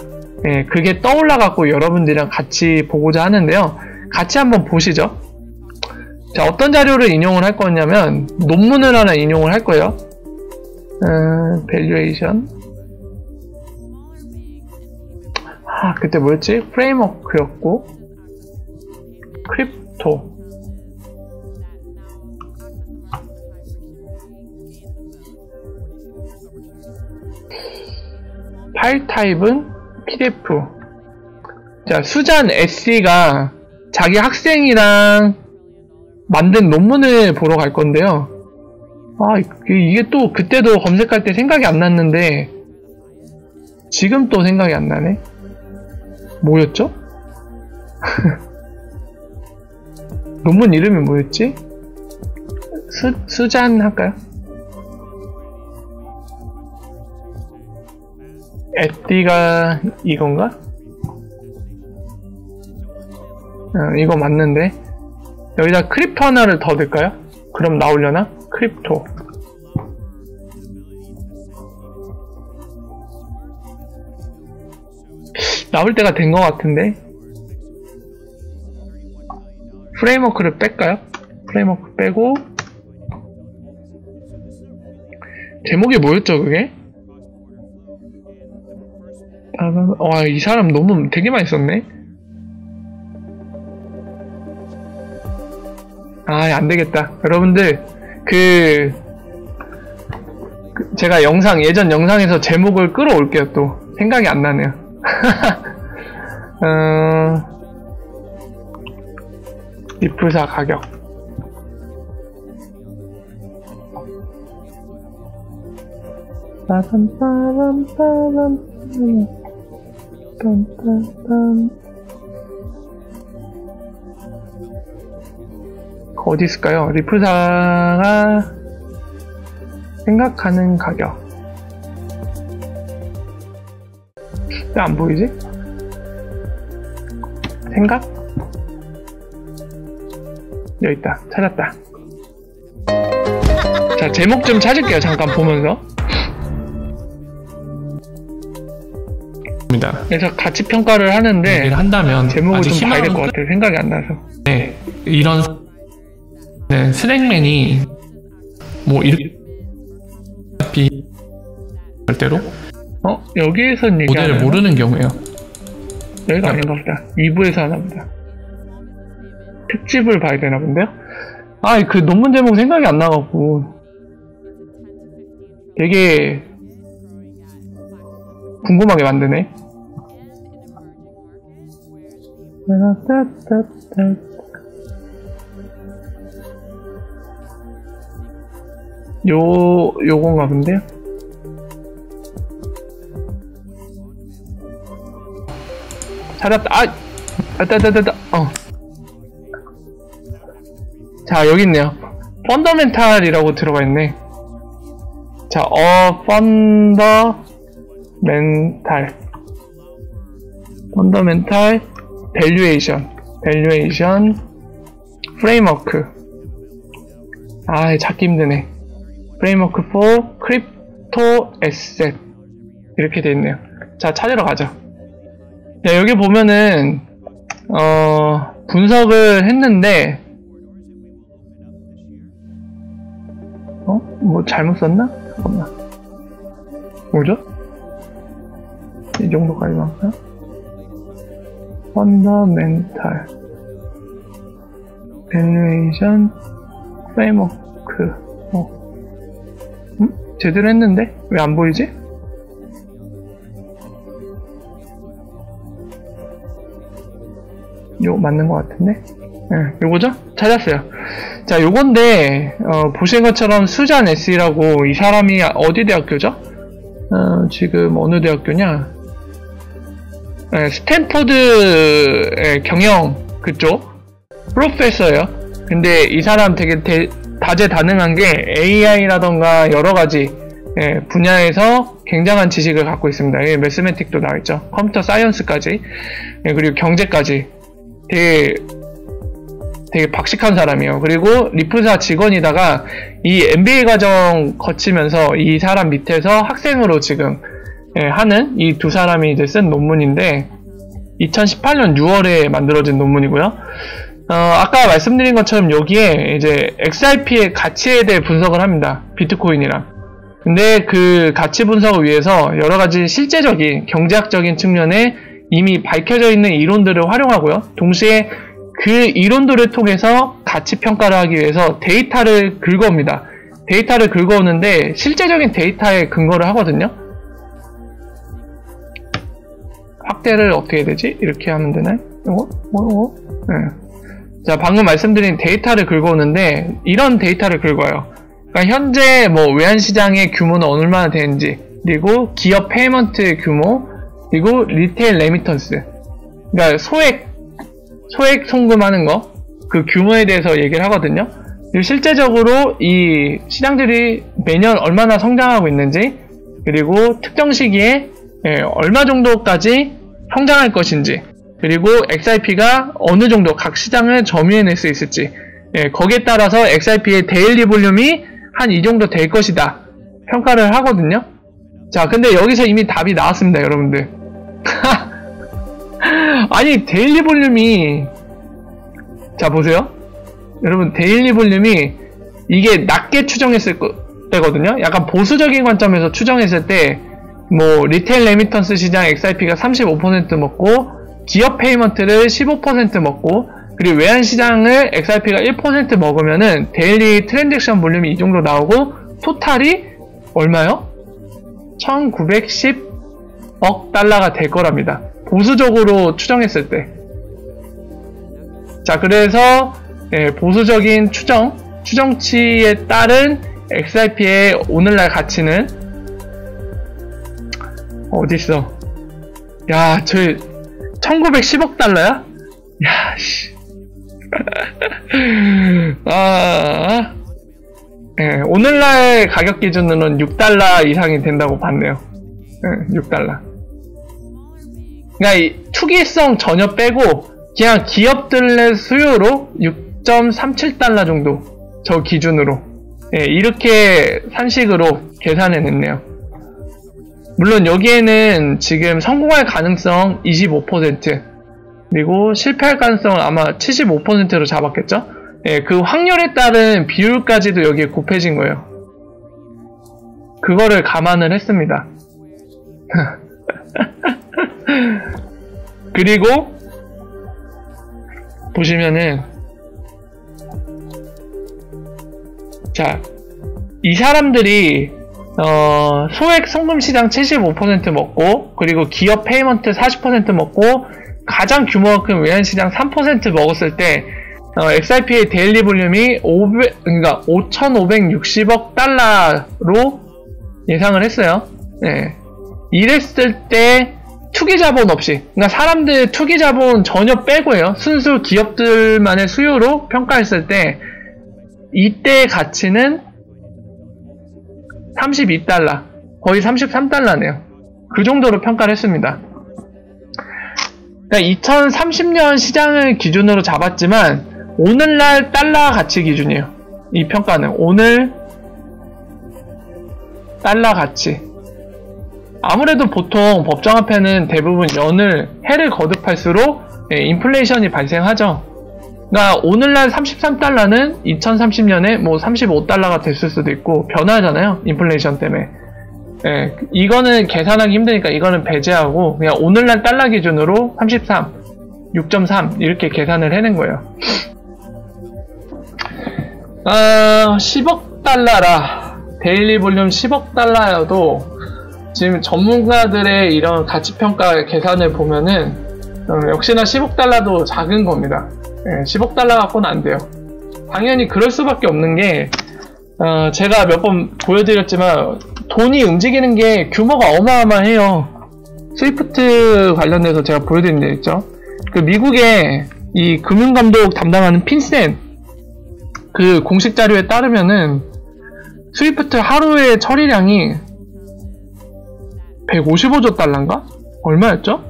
A: 그게 떠올라갖고 여러분들이랑 같이 보고자 하는데요. 같이 한번 보시죠. 자, 어떤 자료를 인용을 할 거냐면, 논문을 하나 인용을 할 거예요. 밸류에이션. 그때 뭐였지? 프레임워크였고, 크립토. 파일 타입은 PDF. 자, 수잔 SC가 자기 학생이랑 만든 논문을 보러 갈 건데요. 이게 또 그때도 검색할 때 생각이 안 났는데 지금 또 생각이 안 나네. 뭐였죠? 논문 이름이 뭐였지? 수잔 할까요? 에띠가 이건가? 이거 맞는데. 여기다 크립토 하나를 더 넣을까요? 그럼 나오려나? 크립토. 나올 때가 된 것 같은데. 프레임워크를 뺄까요? 프레임워크 빼고. 제목이 뭐였죠, 그게? 와, 이 사람 논문 되게 많이 썼네. 안되겠다. 여러분들, 제가 예전 영상에서 제목을 끌어올게요, 또. 생각이 안 나네요. 리프사 가격. 어디 있을까요? 리프사가 생각하는 가격. 왜 안 보이지? 생각? 여기 있다. 찾았다. 자, 제목 좀 찾을게요. 잠깐 보면서. 그래서 가치 평가를 하는데
B: 한다면
A: 제목을 좀 봐야 될 것 같아요. 생각이 안 나서.
B: 네, 이런 슬랙맨이 뭐 이렇게 절대로
A: 여기에선
B: 모델을 모르는 경우에요.
A: 여기가 아닌가 보다. 2부에서 하나 보다. 특집을 봐야 되나 본데요? 아, 그 논문 제목 생각이 안 나갖고 되게 궁금하게 만드네. 요건가 본데요? 찾았다. 자, 여기 있네요. 펀더멘탈이라고 들어가 있네. 자, 펀더멘탈 밸류에이션 프레임워크. 아, 찾기 힘드네. 프레임워크 for crypto asset 이렇게 돼 있네요. 자, 찾으러 가죠. 자, 여기 보면은 분석을 했는데 뭐 잘못 썼나? 잠깐만. 뭐죠? 이 정도까지 나왔나? 펀더멘탈 밸류에이션 프레임워크. 제대로 했는데? 왜 안 보이지? 요거 맞는 것 같은데? 네, 요거죠? 찾았어요. 자, 요건데, 보신 것처럼 수잔 S라고 이 사람이 어디 대학교죠? 지금 어느 대학교냐? 네, 스탠퍼드의 경영 그쪽 프로페서예요. 근데 이 사람 되게 다재다능한 게 AI라던가 여러가지 분야에서 굉장한 지식을 갖고 있습니다. 여기 매스매틱도 나와있죠. 컴퓨터 사이언스까지, 그리고 경제까지 되게 박식한 사람이에요. 그리고 리프사 직원이다가 이 MBA 과정 거치면서 이 사람 밑에서 학생으로 지금 하는 이 두 사람이 이제 쓴 논문인데 2018년 6월에 만들어진 논문이고요. 아까 말씀드린 것처럼 여기에 이제 XRP의 가치에 대해 분석을 합니다. 비트코인이랑. 근데 그 가치 분석을 위해서 여러 가지 실제적인 경제학적인 측면에 이미 밝혀져 있는 이론들을 활용하고요. 동시에 그 이론들을 통해서 가치 평가를 하기 위해서 데이터를 긁어옵니다. 데이터를 긁어오는데 실제적인 데이터에 근거를 하거든요. 확대를 어떻게 해야 되지? 이렇게 하면 되나요? 이거? 네. 자, 방금 말씀드린 데이터를 긁어오는데 이런 데이터를 긁어요. 그러니까 현재 뭐 외환시장의 규모는 얼마나 되는지, 그리고 기업 페이먼트의 규모, 그리고 리테일 레미턴스, 그러니까 소액 송금하는 거, 그 규모에 대해서 얘기를 하거든요. 그리고 실제적으로 이 시장들이 매년 얼마나 성장하고 있는지, 그리고 특정 시기에 얼마 정도까지 성장할 것인지, 그리고 XRP가 어느 정도 각 시장을 점유해낼 수 있을지, 거기에 따라서 XRP의 데일리 볼륨이 한 이 정도 될 것이다 평가를 하거든요. 자, 근데 여기서 이미 답이 나왔습니다, 여러분들. 아니, 데일리 볼륨이, 자, 보세요. 여러분, 데일리 볼륨이 이게 낮게 추정했을 때거든요. 약간 보수적인 관점에서 추정했을 때, 뭐 리테일 레미턴스 시장 XRP가 35% 먹고, 기업 페이먼트를 15% 먹고, 그리고 외환 시장을 XRP가 1% 먹으면은 데일리 트랜잭션 볼륨이 이 정도 나오고, 토탈이 얼마요? 1910억 달러가 될 거랍니다. 보수적으로 추정했을 때. 자, 그래서 보수적인 추정치에 따른 XRP의 오늘날 가치는 어딨어? 야, 저 1910억 달러야? 야, 씨. 오늘날 가격 기준으로는 6달러 이상이 된다고 봤네요. 6달러. 그러니까 이 투기성 전혀 빼고 그냥 기업들의 수요로 6.37달러 정도 저 기준으로 예, 이렇게 산식으로 계산해냈네요. 물론 여기에는 지금 성공할 가능성 25% 그리고 실패할 가능성을 아마 75%로 잡았겠죠? 예, 그 확률에 따른 비율까지도 여기에 곱해진 거예요. 그거를 감안을 했습니다. 그리고 보시면은 자, 이 사람들이 소액 송금시장 75% 먹고 그리고 기업 페이먼트 40% 먹고 가장 규모가 큰 외환시장 3% 먹었을 때 XRP의 데일리 볼륨이 5,560억 달러로 예상을 했어요. 네. 이랬을 때 투기 자본 없이, 그러니까 사람들 투기 자본 전혀 빼고요. 순수 기업들만의 수요로 평가했을 때 이때의 가치는 32달러, 거의 33달러네요. 그 정도로 평가를 했습니다. 그러니까 2030년 시장을 기준으로 잡았지만 오늘날 달러 가치 기준이에요. 이 평가는 오늘 달러 가치. 아무래도 보통 법정화폐는 대부분 해를 거듭할수록 인플레이션이 발생하죠. 그러니까 오늘날 33달러는 2030년에 뭐 35달러가 됐을 수도 있고 변화하잖아요. 인플레이션 때문에. 예, 이거는 계산하기 힘드니까 이거는 배제하고 그냥 오늘날 달러 기준으로 33, 6.3 이렇게 계산을 해낸 거예요. 10억 달러라. 데일리 볼륨 10억 달러여도 지금 전문가들의 이런 가치평가 계산을 보면은 역시나 10억 달러도 작은 겁니다. 예, 10억 달러 갖고는 안 돼요. 당연히 그럴 수밖에 없는 게 제가 몇 번 보여드렸지만 돈이 움직이는 게 규모가 어마어마해요. 스위프트 관련돼서 제가 보여드린 데 있죠. 그 미국의 이 금융감독 담당하는 핀센 그 공식 자료에 따르면은 스위프트 하루의 처리량이 155조 달러인가? 얼마였죠?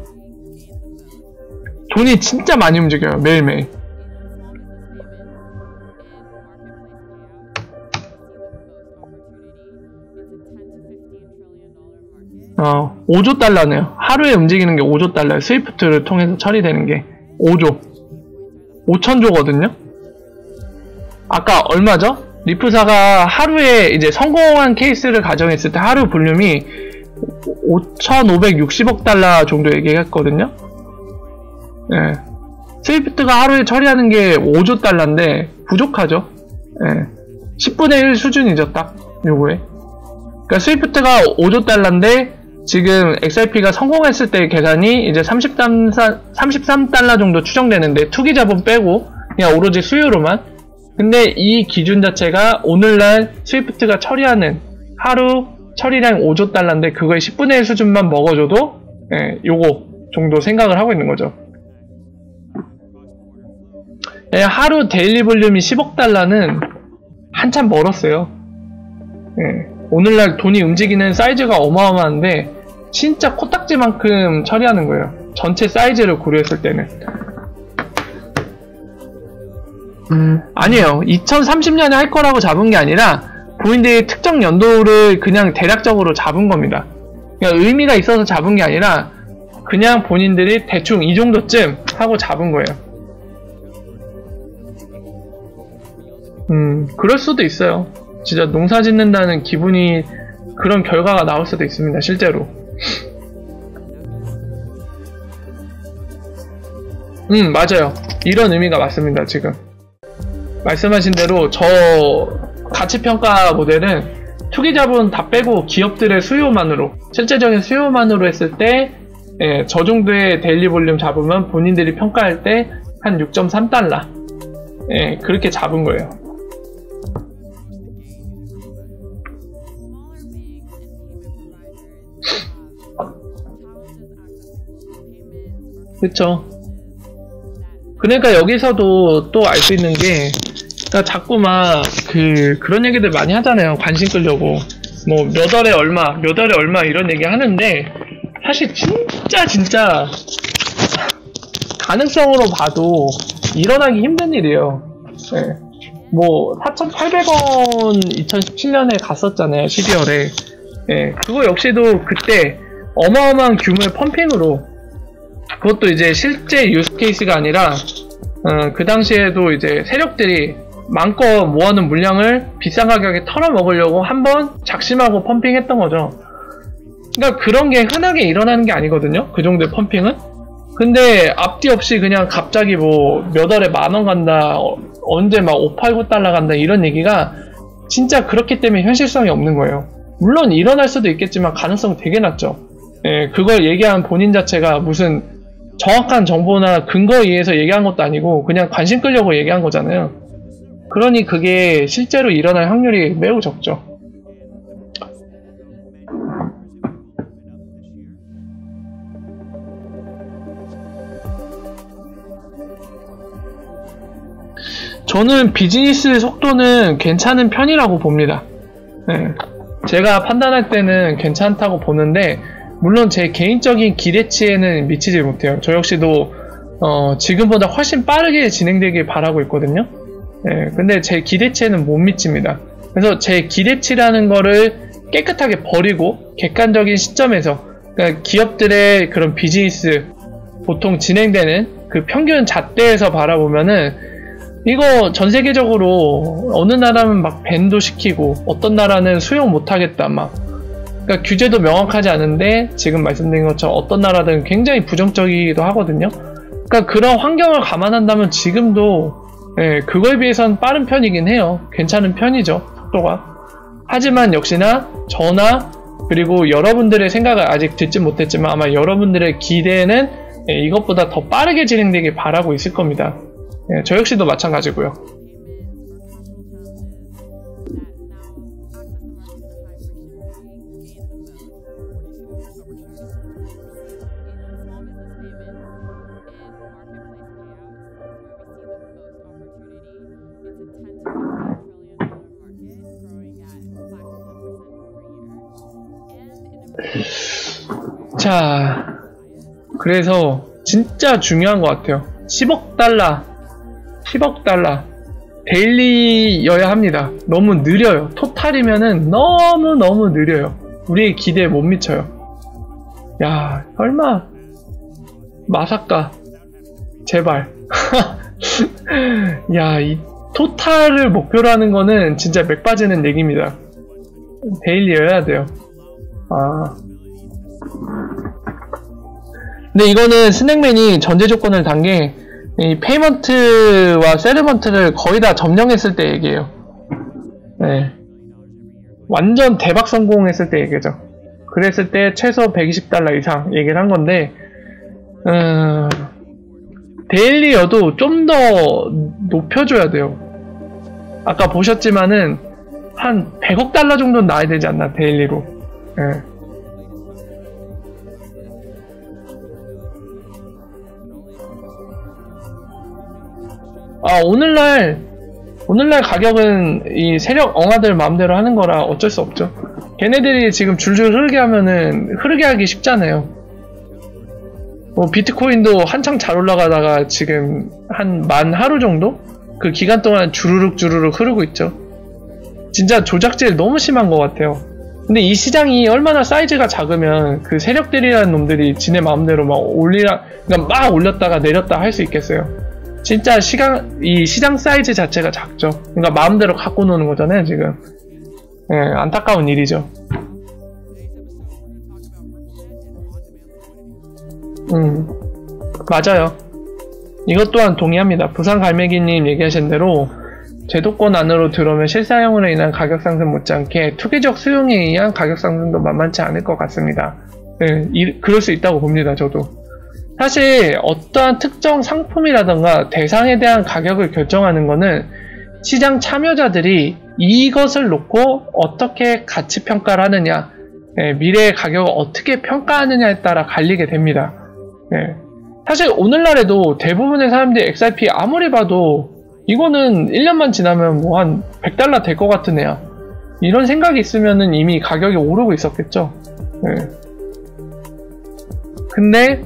A: 돈이 진짜 많이 움직여요. 매일매일. 5조 달러네요. 하루에 움직이는 게 5조 달러예요. 스위프트를 통해서 처리되는 게 5조. 5천조거든요. 아까 얼마죠? 리프사가 하루에 이제 성공한 케이스를 가정했을 때 하루 볼륨이 5,560억 달러 정도 얘기했거든요. 예. 스위프트가 하루에 처리하는 게 5조 달러인데 부족하죠. 예. 10분의 1 수준이죠, 딱 요거에. 그러니까 스위프트가 5조 달러인데 지금 XRP가 성공했을 때 계산이 이제 33달러 정도 추정되는데 투기 자본 빼고 그냥 오로지 수요로만. 근데 이 기준 자체가 오늘날 스위프트가 처리하는 하루 처리량 5조 달러인데 그거의 10분의 1 수준만 먹어줘도 요거 정도 생각을 하고 있는 거죠. 하루 데일리 볼륨이 10억 달러는 한참 멀었어요. 오늘날 돈이 움직이는 사이즈가 어마어마한데 진짜 코딱지만큼 처리하는 거예요. 전체 사이즈를 고려했을 때는. 아니에요. 2030년에 할 거라고 잡은 게 아니라 본인들이 특정 연도를 그냥 대략적으로 잡은 겁니다. 그러니까 의미가 있어서 잡은 게 아니라 그냥 본인들이 대충 이 정도쯤 하고 잡은 거예요. 그럴 수도 있어요. 진짜 농사 짓는다는 기분이 그런 결과가 나올 수도 있습니다. 실제로. 맞아요. 이런 의미가 맞습니다. 지금 말씀하신 대로 저 가치평가 모델은 투기자본 다 빼고 기업들의 수요만으로, 실제적인 수요만으로 했을 때 저 정도의 데일리 볼륨 잡으면 본인들이 평가할 때 한 6.3달러 그렇게 잡은 거예요. 그쵸. 그러니까 여기서도 또 알 수 있는 게, 그러니까 자꾸 막 그런 얘기들 많이 하잖아요. 관심 끌려고 뭐 몇 월에 얼마 이런 얘기 하는데, 사실 진짜 가능성으로 봐도 일어나기 힘든 일이에요. 네. 뭐 4,800원 2017년에 갔었잖아요. 12월에. 네. 그거 역시도 그때 어마어마한 규모의 펌핑으로, 그것도 이제 실제 유스 케이스가 아니라 그 당시에도 이제 세력들이 마음껏 모아놓은 물량을 비싼 가격에 털어먹으려고 한번 작심하고 펌핑했던 거죠. 그러니까 그런 게 흔하게 일어나는 게 아니거든요. 그 정도의 펌핑은. 근데 앞뒤 없이 그냥 갑자기 뭐 몇 월에 10,000원 간다, 언제 막 589달러 간다, 이런 얘기가 진짜 그렇기 때문에 현실성이 없는 거예요. 물론 일어날 수도 있겠지만 가능성 되게 낮죠. 예, 그걸 얘기한 본인 자체가 무슨 정확한 정보나 근거에 의해서 얘기한 것도 아니고 그냥 관심 끌려고 얘기한 거잖아요. 그러니 그게 실제로 일어날 확률이 매우 적죠. 저는 비즈니스 속도는 괜찮은 편이라고 봅니다. 네. 제가 판단할 때는 괜찮다고 보는데, 물론 제 개인적인 기대치에는 미치지 못해요. 저 역시도 지금보다 훨씬 빠르게 진행되길 바라고 있거든요. 네. 근데 제 기대치에는 못 미칩니다. 그래서 제 기대치라는 거를 깨끗하게 버리고 객관적인 시점에서, 그러니까 기업들의 그런 비즈니스 보통 진행되는 그 평균 잣대에서 바라보면은, 이거 전 세계적으로 어느 나라는 막 밴도 시키고 어떤 나라는 수용 못하겠다 막, 그러니까 규제도 명확하지 않은데 지금 말씀드린 것처럼 어떤 나라들은 굉장히 부정적이기도 하거든요. 그러니까 그런 환경을 감안한다면 지금도 그거에 비해서는 빠른 편이긴 해요. 괜찮은 편이죠, 속도가. 하지만 역시나 저나 그리고 여러분들의 생각을 아직 듣지 못했지만 아마 여러분들의 기대는 이것보다 더 빠르게 진행되길 바라고 있을 겁니다. 네, 저 역시도 마찬가지고요. 자, 그래서 진짜 중요한 것 같아요. 10억 달러 데일리여야 합니다. 너무 느려요. 토탈이면은 너무 느려요. 우리의 기대에 못 미쳐요. 야, 설마 마사카 제발. 야, 이 토탈을 목표로 하는 거는 진짜 맥 빠지는 얘기입니다. 데일리여야 돼요. 아, 근데 이거는 스낵맨이 전제 조건을 단 게 이 페이먼트와 세르먼트를 거의 다 점령했을 때 얘기예요. 네, 완전 대박 성공했을 때 얘기죠. 그랬을 때 최소 120달러 이상 얘기를 한 건데, 데일리여도 좀 더 높여줘야 돼요. 아까 보셨지만은 한 100억 달러 정도는 나와야 되지 않나, 데일리로. 네. 아, 오늘날 가격은 이 세력 엉아들 마음대로 하는 거라 어쩔 수 없죠. 걔네들이 지금 줄줄 흐르게 하면은 흐르게 하기 쉽잖아요. 뭐 비트코인도 한창 잘 올라가다가 지금 한 만 하루 정도? 그 기간 동안 주르륵 흐르고 있죠. 진짜 조작질 너무 심한 것 같아요. 근데 이 시장이 얼마나 사이즈가 작으면 그 세력들이라는 놈들이 지네 마음대로 막 그러니까 막 올렸다가 내렸다 할 수 있겠어요. 진짜 이 시장 사이즈 자체가 작죠. 그러니까 마음대로 갖고 노는 거잖아요, 지금. 예, 안타까운 일이죠. 맞아요. 이것 또한 동의합니다. 부산 갈매기님 얘기하신 대로 제도권 안으로 들어오면 실사용으로 인한 가격 상승 못지않게 투기적 수용에 의한 가격 상승도 만만치 않을 것 같습니다. 예, 그럴 수 있다고 봅니다, 저도. 사실 어떠한 특정 상품이라던가 대상에 대한 가격을 결정하는 거는 시장 참여자들이 이것을 놓고 어떻게 가치 평가를 하느냐, 미래의 가격을 어떻게 평가하느냐에 따라 갈리게 됩니다. 사실 오늘날에도 대부분의 사람들이 XRP 아무리 봐도 이거는 1년만 지나면 뭐 한 100달러 될 것 같은 애야, 이런 생각이 있으면은 이미 가격이 오르고 있었겠죠. 근데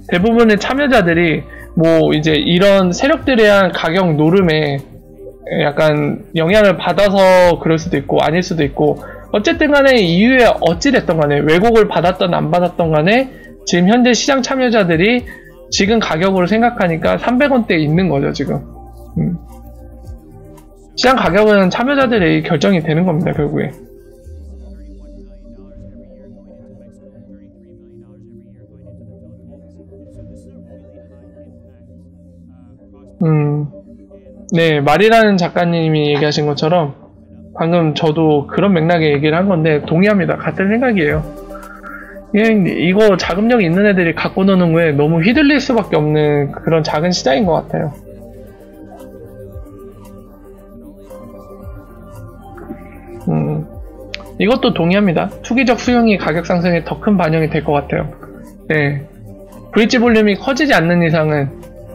A: 대부분의 참여자들이 뭐 이제 이런 세력들에 대한 가격 노름에 약간 영향을 받아서 그럴 수도 있고 아닐 수도 있고 어쨌든 간에 이후에 어찌됐던 간에 왜곡을 받았던 안 받았던 간에 지금 현재 시장 참여자들이 지금 가격으로 생각하니까 300원대에 있는 거죠 지금. 시장 가격은 참여자들이 결정이 되는 겁니다 결국에. 네, 말이라는 작가님이 얘기하신 것처럼 방금 저도 그런 맥락의 얘기를 한 건데 동의합니다. 같은 생각이에요. 이거 자금력이 있는 애들이 갖고 노는 거에 너무 휘둘릴 수밖에 없는 그런 작은 시장인 것 같아요. 이것도 동의합니다. 투기적 수용이 가격 상승에 더 큰 반영이 될 것 같아요. 네, 브릿지 볼륨이 커지지 않는 이상은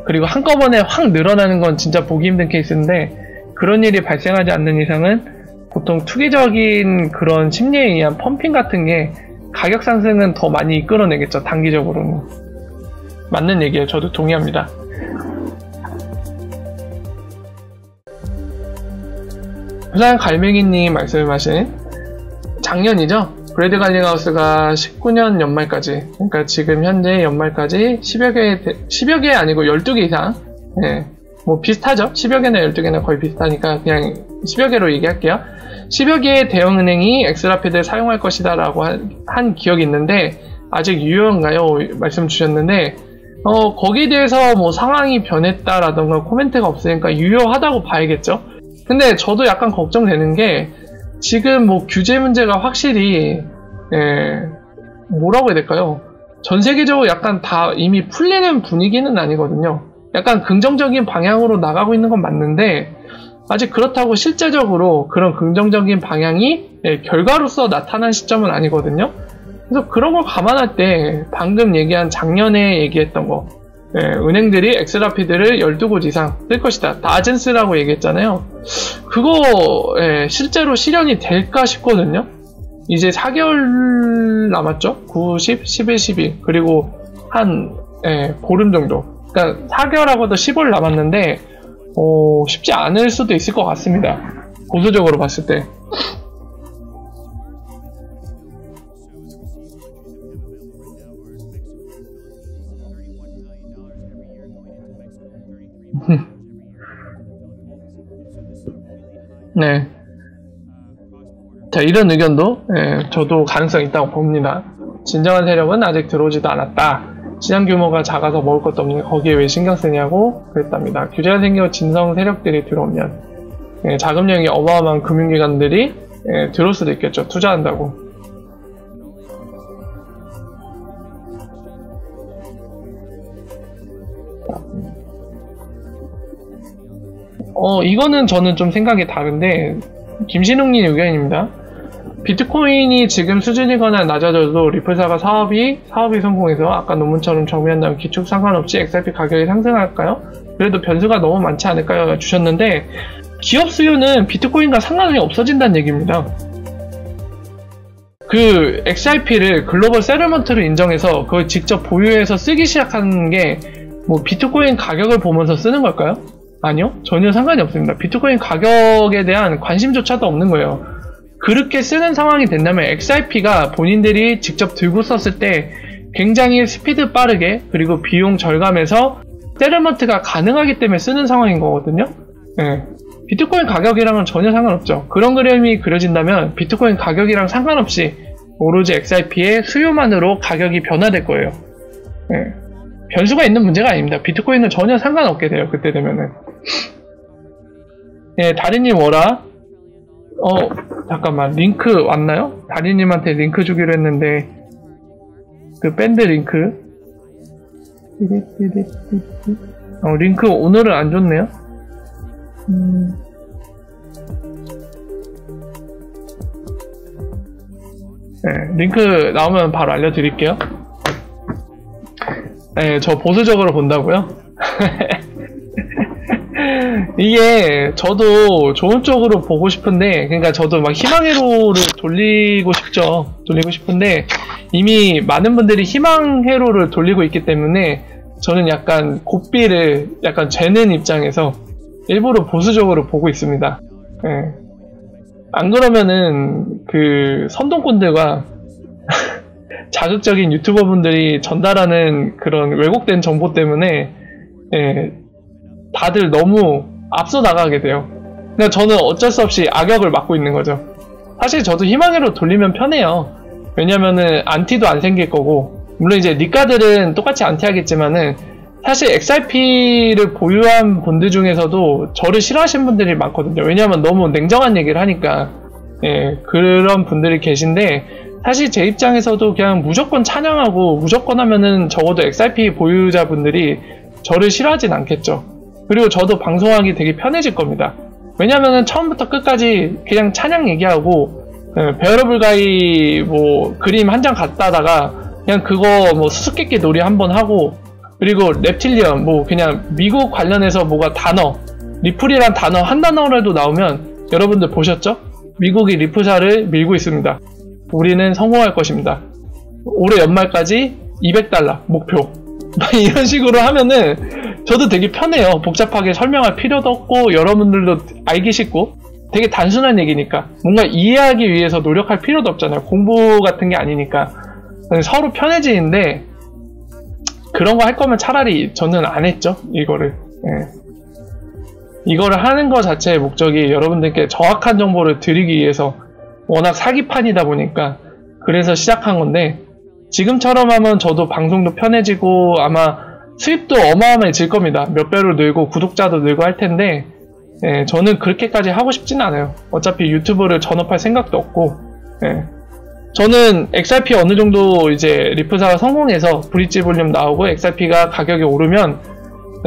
A: 그리고 한꺼번에 확 늘어나는 건 진짜 보기 힘든 케이스인데 그런 일이 발생하지 않는 이상은 보통 투기적인 그런 심리에 의한 펌핑 같은 게 가격 상승은 더 많이 이끌어내겠죠. 단기적으로는. 맞는 얘기예요. 저도 동의합니다. 부산 갈매기님 말씀하신 작년이죠. 브래드 갈링하우스가 19년 연말까지, 그러니까 지금 현재 연말까지 10여 개 아니고 12개 이상, 예, 뭐 비슷하죠? 10여 개나 12개나 거의 비슷하니까 그냥 10여 개로 얘기할게요. 10여 개의 대형은행이 엑스라피드를 사용할 것이다 라고 한 기억이 있는데 아직 유효한가요? 말씀 주셨는데 거기에 대해서 뭐 상황이 변했다라던가 코멘트가 없으니까 유효하다고 봐야겠죠? 근데 저도 약간 걱정되는 게 지금 뭐 규제 문제가 확실히 뭐라고 해야 될까요? 전 세계적으로 약간 다 이미 풀리는 분위기는 아니거든요. 약간 긍정적인 방향으로 나가고 있는 건 맞는데 아직 그렇다고 실제적으로 그런 긍정적인 방향이 결과로서 나타난 시점은 아니거든요. 그래서 그런 걸 감안할 때 방금 얘기한 작년에 얘기했던 거 은행들이 엑스라피드를 12곳 이상 쓸 것이다. 다젠스라고 얘기했잖아요. 그거 실제로 실현이 될까 싶거든요. 이제 4개월 남았죠. 9, 10, 11, 12 그리고 한 보름 정도. 그러니까 4개월하고도 10월 남았는데 쉽지 않을 수도 있을 것 같습니다. 보수적으로 봤을 때. 네. 자, 이런 의견도 저도 가능성이 있다고 봅니다. 진정한 세력은 아직 들어오지도 않았다. 시장 규모가 작아서 먹을 것도 없는데 거기에 왜 신경 쓰냐고 그랬답니다. 규제가 생겨 진성 세력들이 들어오면 자금력이 어마어마한 금융기관들이 들어올 수도 있겠죠. 투자한다고. 이거는 저는 좀 생각이 다른데 김신웅님 의견입니다. 비트코인이 지금 수준이거나 낮아져도 리플사가 사업이 성공해서 아까 논문처럼 정리한다면 기축 상관없이 XRP 가격이 상승할까요? 그래도 변수가 너무 많지 않을까요? 주셨는데 기업 수요는 비트코인과 상관이 없어진다는 얘기입니다. 그 XRP를 글로벌 세틀먼트로 인정해서 그걸 직접 보유해서 쓰기 시작하는 게 뭐 비트코인 가격을 보면서 쓰는 걸까요? 아니요, 전혀 상관이 없습니다. 비트코인 가격에 대한 관심조차도 없는 거예요. 그렇게 쓰는 상황이 된다면 XRP가 본인들이 직접 들고 썼을 때 굉장히 스피드 빠르게 그리고 비용 절감해서 세틀먼트가 가능하기 때문에 쓰는 상황인 거거든요. 비트코인 가격이랑은 전혀 상관없죠. 그런 그림이 그려진다면 비트코인 가격이랑 상관없이 오로지 XRP의 수요만으로 가격이 변화될 거예요. 변수가 있는 문제가 아닙니다. 비트코인은 전혀 상관없게 돼요. 그때 되면은. 다리님 워라. 잠깐만, 링크 왔나요? 다리님한테 링크 주기로 했는데 그 밴드 링크 링크 오늘은 안 줬네요. 링크 나오면 바로 알려드릴게요. 저 보수적으로 본다고요? 이게 저도 좋은 쪽으로 보고 싶은데, 그러니까 저도 막 희망회로를 돌리고 싶죠. 돌리고 싶은데 이미 많은 분들이 희망회로를 돌리고 있기 때문에 저는 약간 고삐를 약간 재는 입장에서 일부러 보수적으로 보고 있습니다. 예. 안 그러면은 그 선동꾼들과 자극적인 유튜버분들이 전달하는 그런 왜곡된 정보 때문에 예, 다들 너무 앞서 나가게 돼요. 그러니까 저는 어쩔 수 없이 악역을 맡고 있는 거죠. 사실 저도 희망회로 돌리면 편해요. 왜냐면은 안티도 안 생길 거고, 물론 이제 니가들은 똑같이 안티 하겠지만은 사실 XRP를 보유한 분들 중에서도 저를 싫어하시는 분들이 많거든요. 왜냐면 너무 냉정한 얘기를 하니까. 예, 그런 분들이 계신데, 사실 제 입장에서도 그냥 무조건 찬양하고 무조건 하면은 적어도 XRP 보유자분들이 저를 싫어하진 않겠죠. 그리고 저도 방송하기 되게 편해질 겁니다. 왜냐면은 처음부터 끝까지 그냥 찬양 얘기하고 베어러블가이 뭐 그림 한 장 갖다다가 그냥 그거 뭐 수수께끼 놀이 한번 하고, 그리고 랩틸리언 뭐 그냥 미국 관련해서 뭐가 단어, 리플이란 단어 한 단어라도 나오면 여러분들 보셨죠? 미국이 리플사를 밀고 있습니다. 우리는 성공할 것입니다. 올해 연말까지 $200 목표. 이런 식으로 하면은 저도 되게 편해요. 복잡하게 설명할 필요도 없고 여러분들도 알기 쉽고 되게 단순한 얘기니까 뭔가 이해하기 위해서 노력할 필요도 없잖아요. 공부 같은 게 아니니까 서로 편해지는데, 그런 거 할 거면 차라리 저는 안 했죠. 이거를. 예. 이거를 하는 거 자체의 목적이 여러분들께 정확한 정보를 드리기 위해서, 워낙 사기판이다 보니까 그래서 시작한 건데, 지금처럼 하면 저도 방송도 편해지고 아마 수입도 어마어마해질 겁니다. 몇 배로 늘고 구독자도 늘고 할 텐데, 예, 저는 그렇게까지 하고 싶지는 않아요. 어차피 유튜브를 전업할 생각도 없고, 예. 저는 XRP 어느 정도 이제 리플사가 성공해서 브릿지 볼륨 나오고 XRP가 가격이 오르면,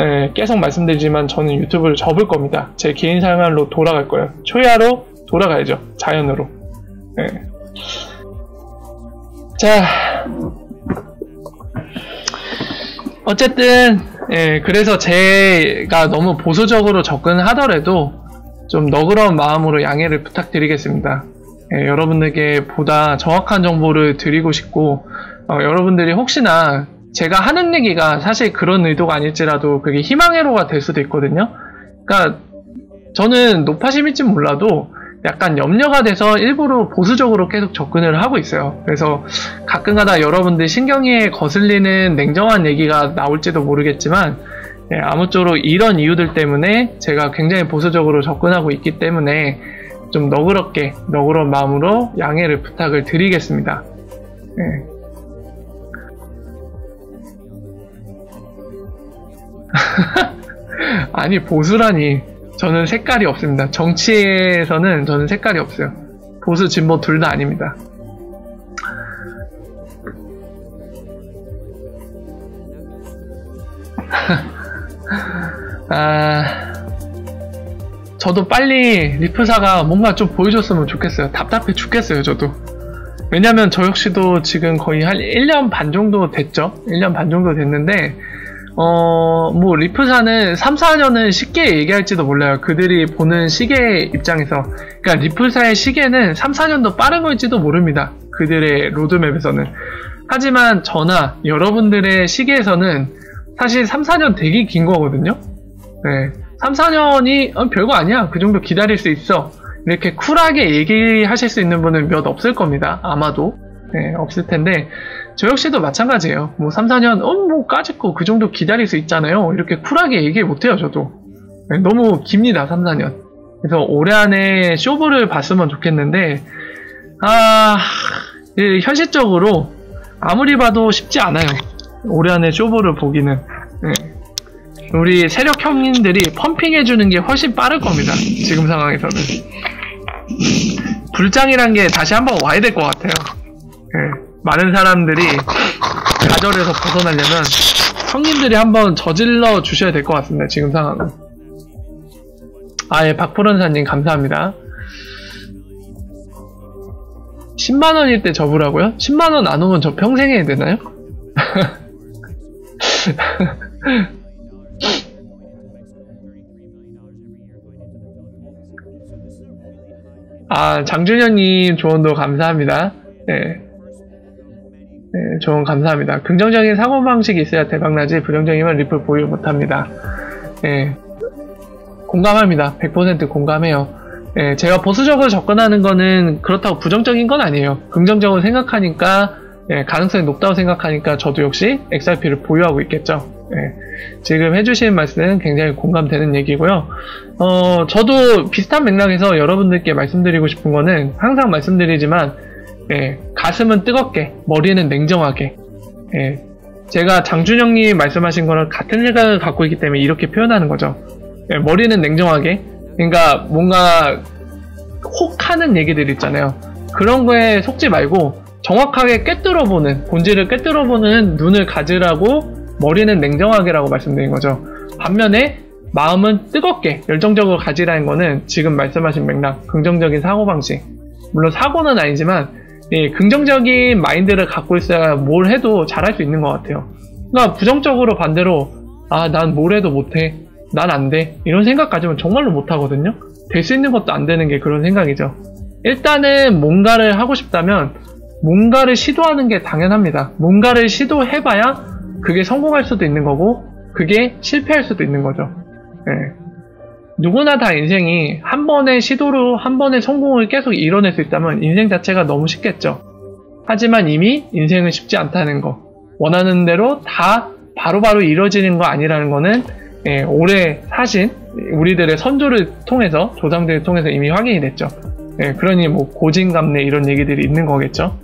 A: 예, 계속 말씀드리지만 저는 유튜브를 접을 겁니다. 제 개인 생활로 돌아갈 거예요. 초야로 돌아가야죠. 자연으로. 예. 자, 어쨌든 예, 그래서 제가 너무 보수적으로 접근하더라도 좀 너그러운 마음으로 양해를 부탁드리겠습니다. 예, 여러분들께 보다 정확한 정보를 드리고 싶고, 여러분들이 혹시나 제가 하는 얘기가 사실 그런 의도가 아닐지라도 그게 희망회로가 될 수도 있거든요. 그러니까 저는 노파심일진 몰라도 약간 염려가 돼서 일부러 보수적으로 계속 접근을 하고 있어요. 그래서 가끔가다 여러분들 신경에 거슬리는 냉정한 얘기가 나올지도 모르겠지만, 예, 아무쪼록 이런 이유들 때문에 제가 굉장히 보수적으로 접근하고 있기 때문에 좀 너그러운 마음으로 양해를 부탁을 드리겠습니다. 예. 아니, 보수라니. 저는 색깔이 없습니다. 정치에서는 저는 색깔이 없어요. 보수, 진보 둘 다 아닙니다. 저도 빨리 리플사가 뭔가 좀 보여줬으면 좋겠어요. 답답해 죽겠어요, 저도. 왜냐면 저 역시도 지금 거의 한 1년 반 정도 됐죠? 1년 반 정도 됐는데, 뭐, 리플사는 3, 4년은 쉽게 얘기할지도 몰라요. 그들이 보는 시계 입장에서. 그러니까 리플사의 시계는 3, 4년도 빠른 걸지도 모릅니다. 그들의 로드맵에서는. 하지만 저나 여러분들의 시계에서는 사실 3, 4년 되게 긴 거거든요? 네. 3, 4년이 별거 아니야. 그 정도 기다릴 수 있어. 이렇게 쿨하게 얘기하실 수 있는 분은 몇 없을 겁니다. 아마도. 네, 없을 텐데, 저 역시도 마찬가지예요. 뭐 3, 4년, 뭐 까짓거 그 정도 기다릴 수 있잖아요. 이렇게 쿨하게 얘기 못해요, 저도. 네, 너무 깁니다, 3, 4년. 그래서 올해 안에 쇼부를 봤으면 좋겠는데, 현실적으로 아무리 봐도 쉽지 않아요. 올해 안에 쇼부를 보기는. 네. 우리 세력 형님들이 펌핑해주는 게 훨씬 빠를 겁니다. 지금 상황에서는. 불장이란 게 다시 한번 와야 될 것 같아요. 네. 많은 사람들이 가절에서 벗어나려면 형님들이 한번 저질러 주셔야 될 것 같습니다. 지금 상황은. 예, 박프런사님 감사합니다. 10만원일 때 접으라고요? 10만원 안 오면 저 평생 해야 되나요? 장준현님 조언도 감사합니다. 네. 네, 조언 감사합니다. 긍정적인 사고방식이 있어야 대박나지, 부정적이면 리플 보유 못합니다. 네. 공감합니다. 100% 공감해요. 네, 제가 보수적으로 접근하는 거는 그렇다고 부정적인 건 아니에요. 긍정적으로 생각하니까, 네, 가능성이 높다고 생각하니까 저도 역시 XRP를 보유하고 있겠죠. 네, 지금 해주신 말씀은 굉장히 공감되는 얘기고요. 저도 비슷한 맥락에서 여러분들께 말씀드리고 싶은 거는 항상 말씀드리지만, 네, 가슴은 뜨겁게, 머리는 냉정하게. 네, 제가 장준영님 말씀하신 거랑 같은 생각을 갖고 있기 때문에 이렇게 표현하는 거죠. 네, 머리는 냉정하게. 그러니까 뭔가 혹하는 얘기들 있잖아요. 그런 거에 속지 말고 정확하게 꿰뚫어보는, 본질을 꿰뚫어보는 눈을 가지라고 머리는 냉정하게라고 말씀드린 거죠. 반면에 마음은 뜨겁게, 열정적으로 가지라는 거는 지금 말씀하신 맥락, 긍정적인 사고방식. 물론 사고는 아니지만 긍정적인 마인드를 갖고 있어야 뭘 해도 잘할 수 있는 것 같아요. 그러니까 부정적으로 반대로 난 뭘 해도 못해, 난 안 돼, 이런 생각 가지면 정말로 못하거든요. 될 수 있는 것도 안 되는 게 그런 생각이죠. 일단은 뭔가를 하고 싶다면 뭔가를 시도하는 게 당연합니다. 뭔가를 시도해봐야 그게 성공할 수도 있는 거고 그게 실패할 수도 있는 거죠. 네. 누구나 다 인생이 한 번의 시도로 한 번의 성공을 계속 이뤄낼 수 있다면 인생 자체가 너무 쉽겠죠. 하지만 이미 인생은 쉽지 않다는 거, 원하는 대로 다 바로바로 이루어지는 거 아니라는 거는 오래 사신 우리들의 선조를 통해서, 조상들을 통해서 이미 확인이 됐죠. 그러니 뭐 고진감래 이런 얘기들이 있는 거겠죠.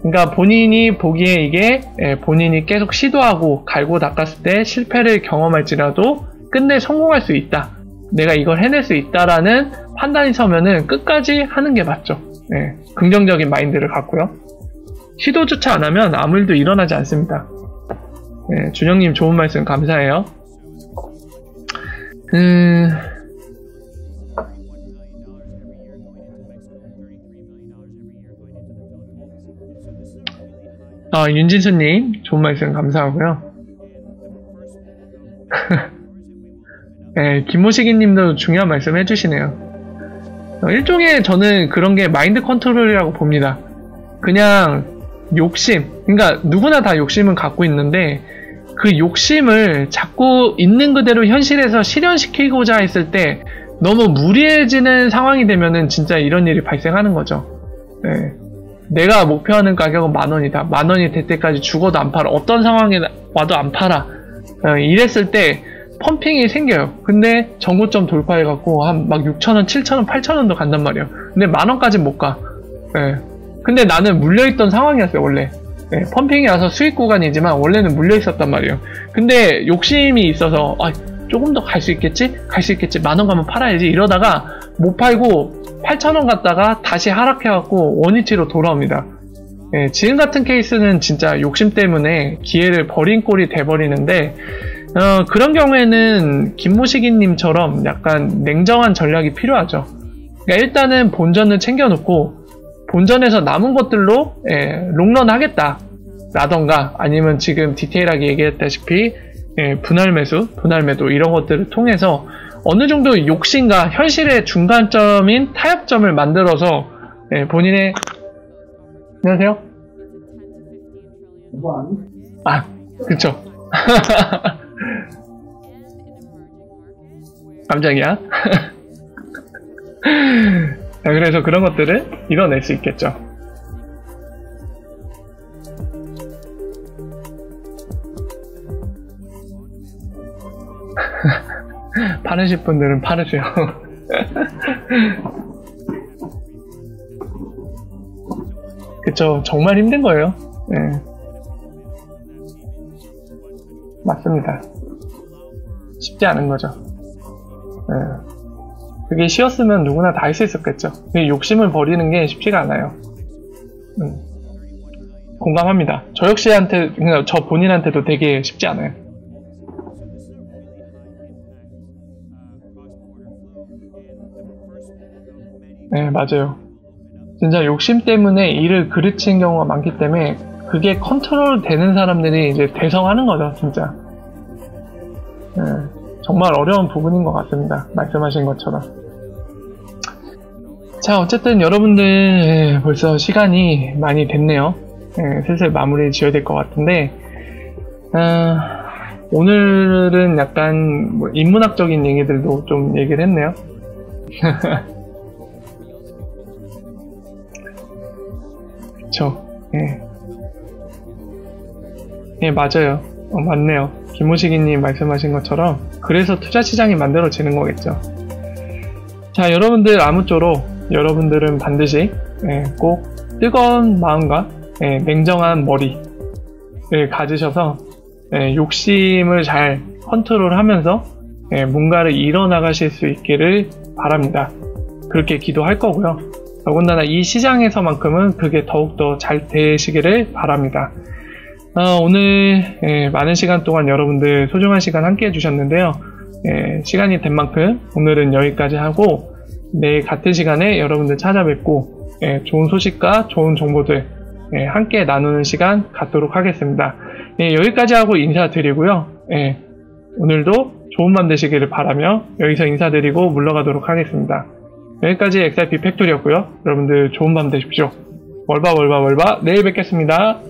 A: 그러니까 본인이 보기에 이게 본인이 계속 시도하고 갈고 닦았을 때 실패를 경험할지라도 끝내 성공할 수 있다, 내가 이걸 해낼 수 있다라는 판단이 서면은 끝까지 하는 게 맞죠. 긍정적인 마인드를 갖고요. 시도조차 안 하면 아무 일도 일어나지 않습니다. 준영님 좋은 말씀 감사해요. 윤진수님 좋은 말씀 감사하고요. 김모시기님도 중요한 말씀 해주시네요. 일종의 저는 그런 게 마인드 컨트롤이라고 봅니다. 그냥 욕심, 그러니까 누구나 다 욕심은 갖고 있는데 그 욕심을 자꾸 있는 그대로 현실에서 실현시키고자 했을 때 너무 무리해지는 상황이 되면은 진짜 이런 일이 발생하는 거죠. 내가 목표하는 가격은 10,000원이다. 10,000원이 될 때까지 죽어도 안 팔아. 어떤 상황에 와도 안 팔아. 이랬을 때 펌핑이 생겨요. 근데 전고점 돌파해갖고 한 막 6,000원, 7,000원, 8,000원도 간단 말이에요. 근데 10,000원까지는 못 가. 근데 나는 물려있던 상황이었어요, 원래. 펌핑이 와서 수익 구간이지만 원래는 물려있었단 말이에요. 근데 욕심이 있어서 조금 더 갈 수 있겠지? 갈 수 있겠지? 10,000원 가면 팔아야지. 이러다가 못 팔고 8,000원 갔다가 다시 하락해갖고 원위치로 돌아옵니다. 지금 같은 케이스는 진짜 욕심 때문에 기회를 버린 꼴이 돼버리는데 그런 경우에는 김모시기님처럼 약간 냉정한 전략이 필요하죠. 그러니까 일단은 본전을 챙겨놓고 본전에서 남은 것들로 롱런 하겠다 라던가, 아니면 지금 디테일하게 얘기했다시피 분할 매수, 분할 매도 이런 것들을 통해서 어느 정도 욕심과 현실의 중간점인 타협점을 만들어서 본인의 안녕하세요? 그쵸. 깜짝이야. 그래서 그런 것들을 이뤄낼 수 있겠죠. 파르실 분들은 파르세요. 그쵸. 정말 힘든 거예요. 맞습니다. 쉽지 않은 거죠. 그게 쉬웠으면 누구나 다 할 수 있었겠죠. 근데 욕심을 버리는 게 쉽지가 않아요. 공감합니다. 저 역시한테, 그냥 저 본인한테도 되게 쉽지 않아요. 네, 맞아요. 진짜 욕심 때문에 일을 그르치는 경우가 많기 때문에 그게 컨트롤 되는 사람들이 이제 대성하는 거죠, 진짜. 정말 어려운 부분인 것 같습니다. 말씀하신 것처럼. 자, 어쨌든 여러분들 벌써 시간이 많이 됐네요. 슬슬 마무리 지어야 될 것 같은데 오늘은 약간 뭐 인문학적인 얘기들도 좀 얘기를 했네요. 그쵸. 예, 맞아요. 맞네요. 김호식이님 말씀하신 것처럼 그래서 투자시장이 만들어지는 거겠죠. 자, 여러분들 아무쪼록 여러분들은 반드시 꼭 뜨거운 마음과 냉정한 머리를 가지셔서 욕심을 잘 컨트롤하면서 뭔가를 이뤄나가실 수 있기를 바랍니다. 그렇게 기도할 거고요. 더군다나 이 시장에서만큼은 그게 더욱더 잘 되시기를 바랍니다. 오늘 많은 시간 동안 여러분들 소중한 시간 함께 해주셨는데요. 시간이 된 만큼 오늘은 여기까지 하고 내일 같은 시간에 여러분들 찾아뵙고 좋은 소식과 좋은 정보들 함께 나누는 시간 갖도록 하겠습니다. 여기까지 하고 인사드리고요. 오늘도 좋은 밤 되시기를 바라며 여기서 인사드리고 물러가도록 하겠습니다. 여기까지 XRP 팩토리였고요. 여러분들 좋은 밤 되십시오. 월바 내일 뵙겠습니다.